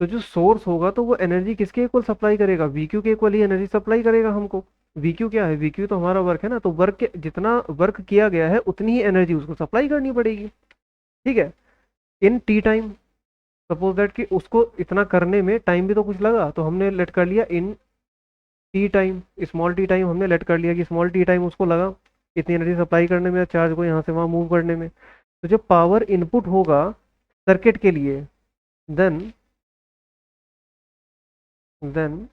तो जो सोर्स होगा तो वो एनर्जी किसके इक्वल सप्लाई करेगा, वी क्यू के इक्वल ही एनर्जी सप्लाई करेगा हमको। वी क्यू क्या है, वी क्यू तो हमारा वर्क है ना, तो वर्क के जितना वर्क किया गया है उतनी ही एनर्जी उसको सप्लाई करनी पड़ेगी। ठीक है, इन टी टाइम, सपोज दैट कि उसको इतना करने में टाइम भी तो कुछ लगा, तो हमने लेट कर लिया in tea time, small tea time हमने लेट कर लिया कि स्मॉल टी टाइम उसको लगा इतनी एनर्जी सप्लाई करने में, चार्ज को यहाँ से वहाँ मूव करने में। तो जो पावर इनपुट होगा सर्किट के लिए, देन देन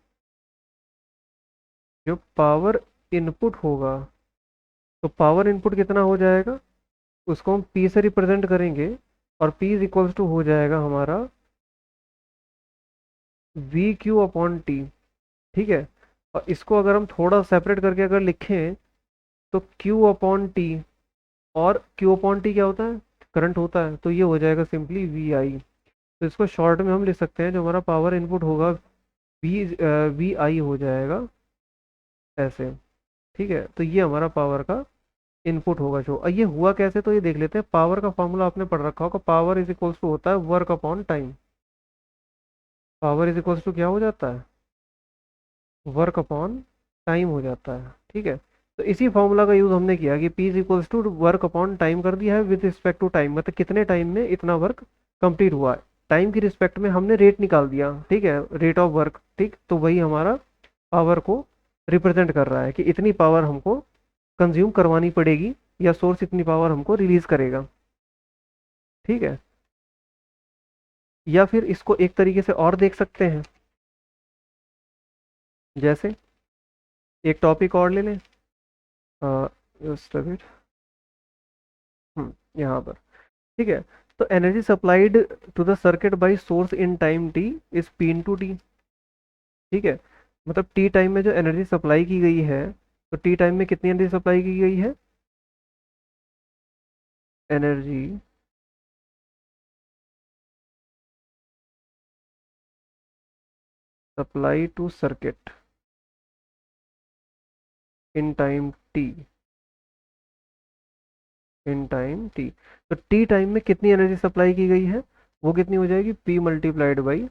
जो पावर इनपुट होगा, तो पावर इनपुट कितना हो जाएगा, उसको हम P से रिप्रेजेंट करेंगे, और P इज इक्वल्स टू हो जाएगा हमारा वी क्यू अपॉन टी। ठीक है, और इसको अगर हम थोड़ा सेपरेट करके अगर लिखें, तो Q अपॉन टी, और Q अपॉन टी क्या होता है, करंट होता है, तो ये हो जाएगा सिंपली वी आई। तो इसको शॉर्ट में हम लिख सकते हैं, जो हमारा पावर इनपुट होगा वी आई हो जाएगा ऐसे। ठीक है, तो ये हमारा पावर का इनपुट होगा जो। ये हुआ कैसे, तो ये देख लेते हैं। पावर का फॉर्मूला आपने पढ़ रखा होगा, पावर इज इक्वल्स टू होता है work upon time. Power is equals to क्या हो जाता है, वर्क अपॉन टाइम हो जाता है। ठीक है, तो इसी फॉर्मूला का यूज हमने किया कि P is equals to work upon time कर दिया है, विद रिस्पेक्ट टू टाइम, मतलब कितने टाइम में इतना वर्क कंप्लीट हुआ है, टाइम की रिस्पेक्ट में हमने रेट निकाल दिया। ठीक है, रेट ऑफ वर्क। ठीक, तो वही हमारा पावर को रिप्रेजेंट कर रहा है कि इतनी पावर हमको कंज्यूम करवानी पड़ेगी, या सोर्स इतनी पावर हमको रिलीज करेगा। ठीक है, या फिर इसको एक तरीके से और देख सकते हैं, जैसे एक टॉपिक और ले लें, just a bit, यहाँ पर। ठीक है, तो energy supplied to the circuit by source in time T is P into T. ठीक है, मतलब टी टाइम में जो एनर्जी सप्लाई की गई है, तो टी टाइम में कितनी एनर्जी सप्लाई की गई है, energy supply to circuit in time T, in time T. तो टी टाइम में कितनी एनर्जी सप्लाई की गई है, वो कितनी हो जाएगी, पी मल्टीप्लाइड बाई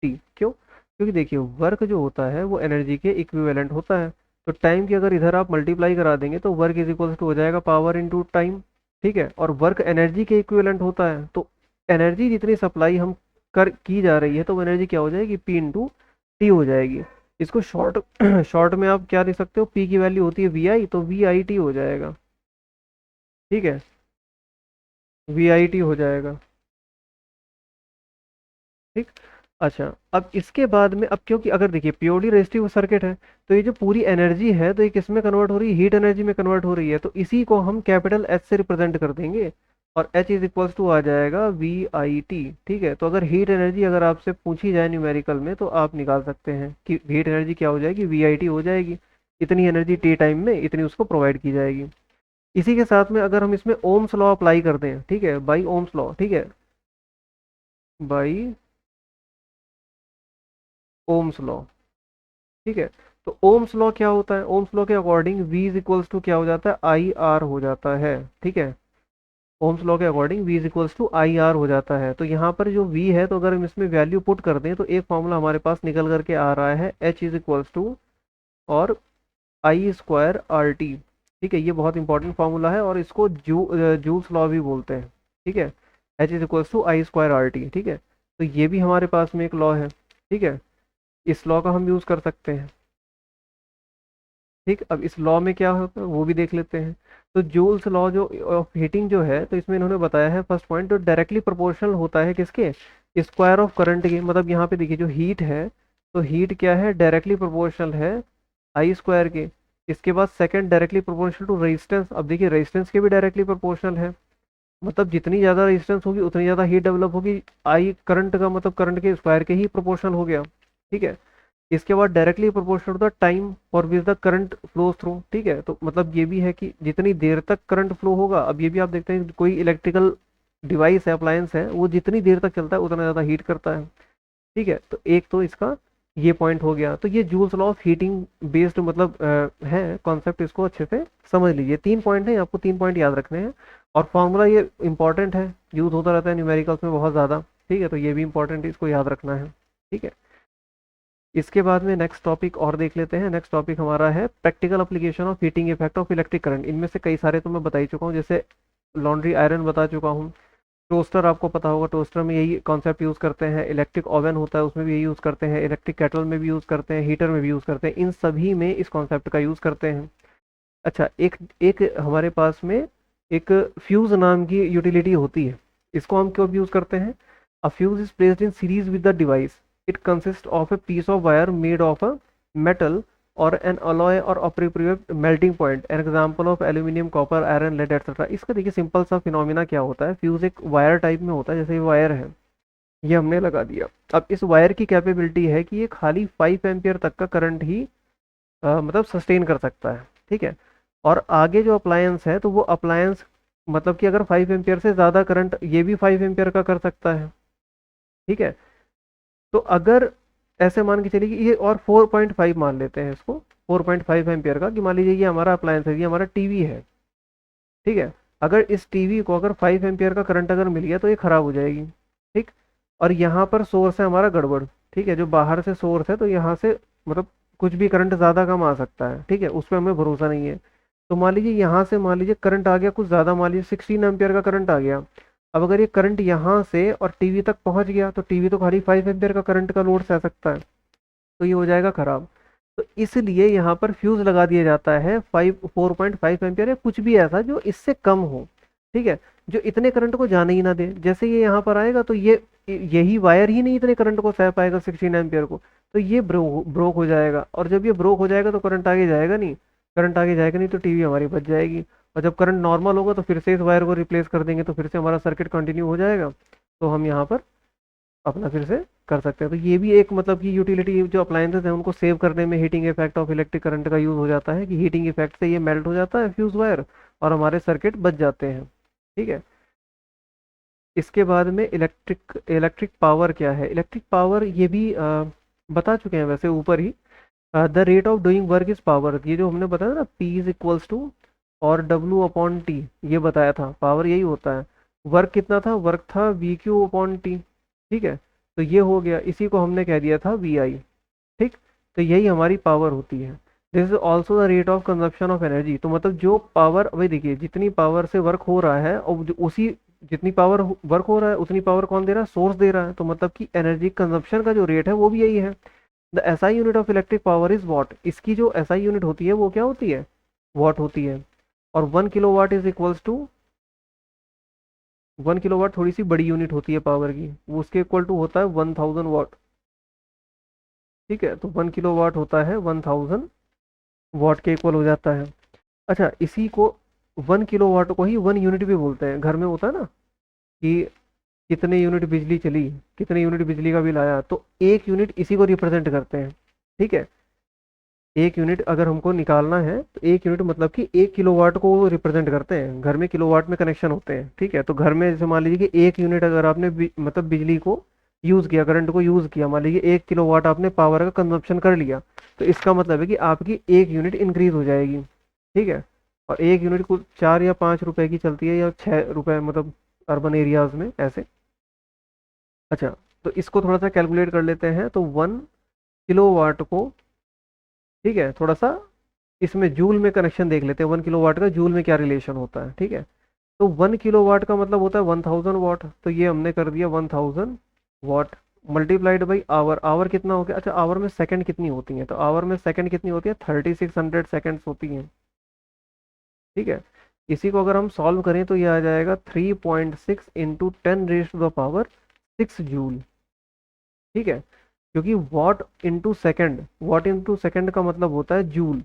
टी। क्यों, क्योंकि देखिए वर्क जो होता है वो एनर्जी के इक्विवेलेंट होता है। तो टाइम की अगर इधर आप मल्टीप्लाई करा देंगे तो वर्क इज इक्वल्स टू हो जाएगा पावर इनटू टाइम। ठीक है, और वर्क एनर्जी के इक्विवेलेंट होता है, तो एनर्जी जितनी सप्लाई हम कर की जा रही है तो वो एनर्जी क्या हो जाएगी, पी इंटू टी हो जाएगी। इसको शॉर्ट शॉर्ट में आप क्या लिख सकते हो, पी की वैल्यू होती है वी आई, तो वी आई टी हो जाएगा। ठीक है, वी आई टी हो जाएगा। ठीक। अच्छा, अब इसके बाद में, अब क्योंकि अगर देखिए प्योरली रेजिस्टिव सर्किट है, तो ये जो पूरी एनर्जी है तो ये किस में कन्वर्ट हो रही है, हीट एनर्जी में कन्वर्ट हो रही है, तो इसी को हम कैपिटल एच से रिप्रेजेंट कर देंगे, और एच इज इक्वल्स टू आ जाएगा वी आई टी। ठीक है, तो अगर हीट एनर्जी अगर आपसे पूछी जाए न्यूमेरिकल में तो आप निकाल सकते हैं कि हीट एनर्जी क्या हो जाएगी, वी आई टी हो जाएगी। इतनी एनर्जी टी टाइम में इतनी उसको प्रोवाइड की जाएगी। इसी के साथ में अगर हम इसमें ओम्स लॉ अप्लाई करते हैं, ठीक है, बाई ओम्स लॉ, ठीक है, बाई ओम्स लॉ। ठीक है, तो ओम्स लॉ क्या होता है, ओम्स लॉ के according V is equals to क्या हो जाता है, आई आर हो जाता है। ठीक है, ओम्स लॉ के according V is equals to I R हो जाता है। तो यहाँ पर जो V है, तो अगर हम इसमें वैल्यू पुट कर दें तो एक फॉर्मूला हमारे पास निकल करके आ रहा है, H इज इक्वल्स टू और आई स्क्वायर आर टी। ठीक है, ये बहुत इंपॉर्टेंट फार्मूला है और इसको जूल्स लॉ भी बोलते हैं। ठीक है, H is equals to I square R T. ठीक है, तो ये भी हमारे पास में एक लॉ है। ठीक है, इस लॉ का हम यूज़ कर सकते हैं। ठीक, अब इस लॉ में क्या होता है वो भी देख लेते हैं। तो जूल्स लॉ जो ऑफ हीटिंग जो है, तो इसमें इन्होंने बताया है फर्स्ट पॉइंट, तो डायरेक्टली प्रोपोर्शनल होता है किसके, स्क्वायर ऑफ करंट के। मतलब यहाँ पे देखिए जो हीट है, तो हीट क्या है, डायरेक्टली प्रोपोर्शनल है आई स्क्वायर के। इसके बाद second directly proportional to resistance. अब देखिए रेजिस्टेंस के भी डायरेक्टली प्रोपोर्शनल है, मतलब जितनी ज़्यादा रेजिस्टेंस होगी उतनी ज़्यादा हीट डेवलप होगी। आई करंट का मतलब करंट के स्क्वायर के ही प्रोपोर्शनल हो गया। ठीक है, इसके बाद directly proportional to the time for which the current flow through. ठीक है, तो मतलब ये भी है कि जितनी देर तक करंट फ्लो होगा, अब ये भी आप देखते हैं कोई इलेक्ट्रिकल डिवाइस है, अप्लायंस है, वो जितनी देर तक चलता है उतना ज़्यादा हीट करता है। ठीक है, तो एक तो इसका ये पॉइंट हो गया। तो ये joules law of heating based मतलब है कॉन्सेप्ट, इसको अच्छे से समझ लीजिए। 3 पॉइंट है, आपको 3 पॉइंट याद रखने हैं, और फॉर्मूला ये इंपॉर्टेंट है, यूज होता रहता है न्यूमेरिकल्स में बहुत ज़्यादा। ठीक है, तो ये भी इंपॉर्टेंट है, इसको याद रखना है। ठीक है, इसके बाद में नेक्स्ट टॉपिक और देख लेते हैं। नेक्स्ट टॉपिक हमारा है practical application of heating effect of electric current. इनमें से कई सारे तो मैं बता ही चुका हूँ, जैसे लॉन्ड्री आयरन बता चुका हूँ, टोस्टर आपको पता होगा, टोस्टर में यही कॉन्सेप्ट यूज़ करते हैं, इलेक्ट्रिक ओवन होता है उसमें भी यही यूज़ करते हैं, इलेक्ट्रिक केटल में भी यूज़ करते हैं, हीटर में भी यूज़ करते हैं, इन सभी में इस कॉन्सेप्ट का यूज़ करते हैं। अच्छा, एक एक हमारे पास में एक फ्यूज नाम की यूटिलिटी होती है, इसको हम क्यों यूज़ करते हैं। A fuse is placed in series with the device, it consist of a piece of wire made of a metal और एन अलॉय और appropriate melting point, an example of aluminium, copper, iron, lead etcetera. इसका देखिए सिंपल सा फिनोमिना क्या होता है, फ्यूज एक वायर टाइप में होता है, जैसे ये वायर है, ये हमने लगा दिया। अब इस वायर की कैपेबिलिटी है कि ये खाली 5 एम्पियर तक का करंट ही मतलब सस्टेन कर सकता है। ठीक है, और आगे जो अप्लायंस है, तो वो अप्लायंस मतलब कि अगर 5 एम्पियर से ज़्यादा करंट ये भी 5 एम्पियर का कर सकता है। ठीक है, तो अगर ऐसे मान के चलिए कि ये, और 4.5 मान लेते हैं इसको, 4.5 एम्पियर का, कि मान लीजिए ये हमारा अप्लायंस है, ये हमारा टीवी है। ठीक है, अगर इस टीवी को अगर 5 एम्पियर का करंट अगर मिल गया तो ये खराब हो जाएगी। ठीक, और यहाँ पर सोर्स है हमारा गड़बड़। ठीक है, जो बाहर से सोर्स है, तो यहाँ से मतलब कुछ भी करंट ज़्यादा कम आ सकता है। ठीक है, उस पर हमें भरोसा नहीं है। तो मान लीजिए यहाँ से मान लीजिए करंट आ गया कुछ ज़्यादा, मान लीजिए 16 एम्पियर का करंट आ गया। अब अगर ये करंट यहाँ से और टीवी तक पहुँच गया, तो टीवी तो खाली 5 एम्पियर का करंट का लोड सह सकता है, तो ये हो जाएगा खराब। तो इसलिए यहाँ पर फ्यूज लगा दिया जाता है 4.5 एम्पियर या कुछ भी ऐसा जो इससे कम हो। ठीक है, जो इतने करंट को जाने ही ना दे। जैसे ये यहाँ पर आएगा तो ये यही वायर ही नहीं इतने करंट को सह पाएगा 16 एम्पियर को, तो ये ब्रोक हो जाएगा, और जब ये ब्रोक हो जाएगा तो करंट आगे जाएगा नहीं, करंट आगे जाएगा नहीं तो टीवी हमारी बच जाएगी। और जब करंट नॉर्मल होगा तो फिर से इस वायर को रिप्लेस कर देंगे, तो फिर से हमारा सर्किट कंटिन्यू हो जाएगा, तो हम यहाँ पर अपना फिर से कर सकते हैं। तो ये भी एक मतलब कि यूटिलिटी जो अप्लायंसेस हैं उनको सेव करने में heating effect of electric current का यूज़ हो जाता है, कि हीटिंग इफेक्ट से ये मेल्ट हो जाता है फ्यूज वायर और हमारे सर्किट बच जाते हैं। ठीक है, इसके बाद में इलेक्ट्रिक इलेक्ट्रिक पावर क्या है, इलेक्ट्रिक पावर ये भी बता चुके हैं वैसे ऊपर ही। The rate of doing work is power, ये जो हमने बताया ना, P इज इक्वल्स टू और W/T, ये बताया था, पावर यही होता है। वर्क कितना था, वर्क था VQ/T, ठीक है। तो ये हो गया, इसी को हमने कह दिया था VI, ठीक। तो यही हमारी पावर होती है। This is also the rate of consumption of energy, तो मतलब जो पावर, भाई देखिए जितनी पावर से वर्क हो रहा है और उसी जितनी पावर वर्क हो रहा है उतनी पावर कौन दे रहा है, सोर्स दे रहा है, तो मतलब कि एनर्जी कंजप्शन का जो रेट है वो भी यही है। The SI unit of electric power is what, इसकी जो एसआई यूनिट होती है वो क्या होती है, वॉट होती है। और 1 kilowatt is equals to, 1 kilowatt थोड़ी सी बड़ी यूनिट होती है पावर की, वो उसके इक्वल टू होता है 1000 वाट, ठीक है। तो 1 किलोवाट होता है 1000 वाट के इक्वल हो जाता है। अच्छा, इसी को 1 किलोवाट को ही 1 यूनिट भी बोलते हैं। घर में होता है ना कि कितने यूनिट बिजली चली, कितने यूनिट बिजली का बिल आया, तो 1 यूनिट इसी को रिप्रेजेंट करते हैं, ठीक है। 1 यूनिट अगर हमको निकालना है तो 1 यूनिट मतलब कि 1 किलोवाट को वो रिप्रेजेंट करते हैं। घर में किलोवाट में कनेक्शन होते हैं, ठीक है। तो घर में जैसे मान लीजिए कि 1 यूनिट अगर आपने मतलब बिजली को यूज़ किया, करंट को यूज़ किया, मान लीजिए 1 किलोवाट आपने पावर का कंजप्शन कर लिया, तो इसका मतलब है कि आपकी 1 यूनिट इंक्रीज हो जाएगी, ठीक है। और 1 यूनिट कुछ 4 या 5 रुपए की चलती है, या 6 रुपए, मतलब अर्बन एरियाज में ऐसे। अच्छा, तो इसको थोड़ा सा कैलकुलेट कर लेते हैं। तो 1 किलोवाट को, ठीक है, थोड़ा सा इसमें जूल में कनेक्शन देख लेते हैं, 1 किलोवाट का जूल में क्या रिलेशन होता है, ठीक है। तो 1 किलोवाट का मतलब होता है 1000 वाट, तो ये हमने कर दिया 1000 वाट मल्टीप्लाइड बाई आवर। आवर कितना हो गया, अच्छा आवर में सेकंड कितनी होती है, तो आवर में सेकंड कितनी होती है, 3600 सेकंड्स होती हैं, ठीक है। इसी को अगर हम सॉल्व करें तो ये आ जाएगा 3.6 इंटू 10⁻⁶ जूल, ठीक है। क्योंकि वॉट इंटू सेकंड का मतलब होता है जूल,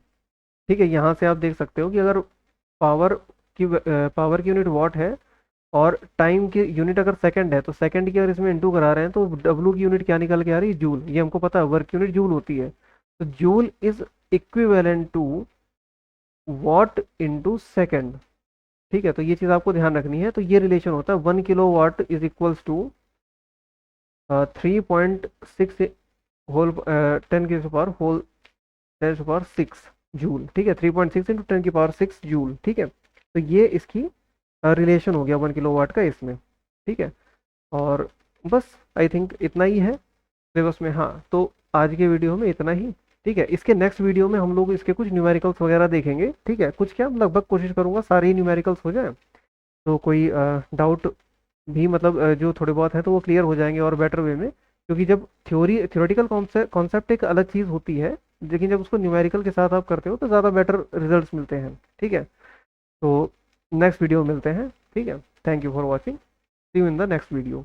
ठीक है। यहाँ से आप देख सकते हो कि अगर पावर पावर की यूनिट वॉट है और टाइम की यूनिट अगर सेकंड है, तो सेकंड की अगर इसमें इंटू करा रहे हैं तो डब्लू की यूनिट क्या निकल के आ रही है, जूल। ये हमको पता है, वर्क यूनिट जूल होती है। तो joule is equivalent to watt into second, ठीक है। तो ये चीज़ आपको ध्यान रखनी है। तो ये रिलेशन होता है 1 kilowatt is equals to 3.6 whole 10⁻⁶ joule, ठीक है। 3.6 इंटू 10⁻⁶ जूल, ठीक है। तो ये इसकी रिलेशन हो गया 1 किलोवाट का इसमें, ठीक है। और बस आई थिंक इतना ही है सिलेबस में। हाँ, तो आज के वीडियो में इतना ही, ठीक है। इसके नेक्स्ट वीडियो में हम लोग इसके कुछ न्यूमेरिकल्स वगैरह देखेंगे, ठीक है। कुछ क्या, लगभग कोशिश करूंगा सारे ही न्यूमेरिकल्स हो जाए, तो कोई डाउट भी, मतलब जो थोड़े बहुत हैं तो वो क्लियर हो जाएंगे और बेटर वे में। क्योंकि जब थ्योरेटिकल कॉन्सेप्ट एक अलग चीज़ होती है, लेकिन जब उसको न्यूमेरिकल के साथ आप करते हो तो ज़्यादा बेटर रिजल्ट्स मिलते हैं, ठीक है। तो नेक्स्ट वीडियो में मिलते हैं, ठीक है। Thank you for watching, see you in the next video.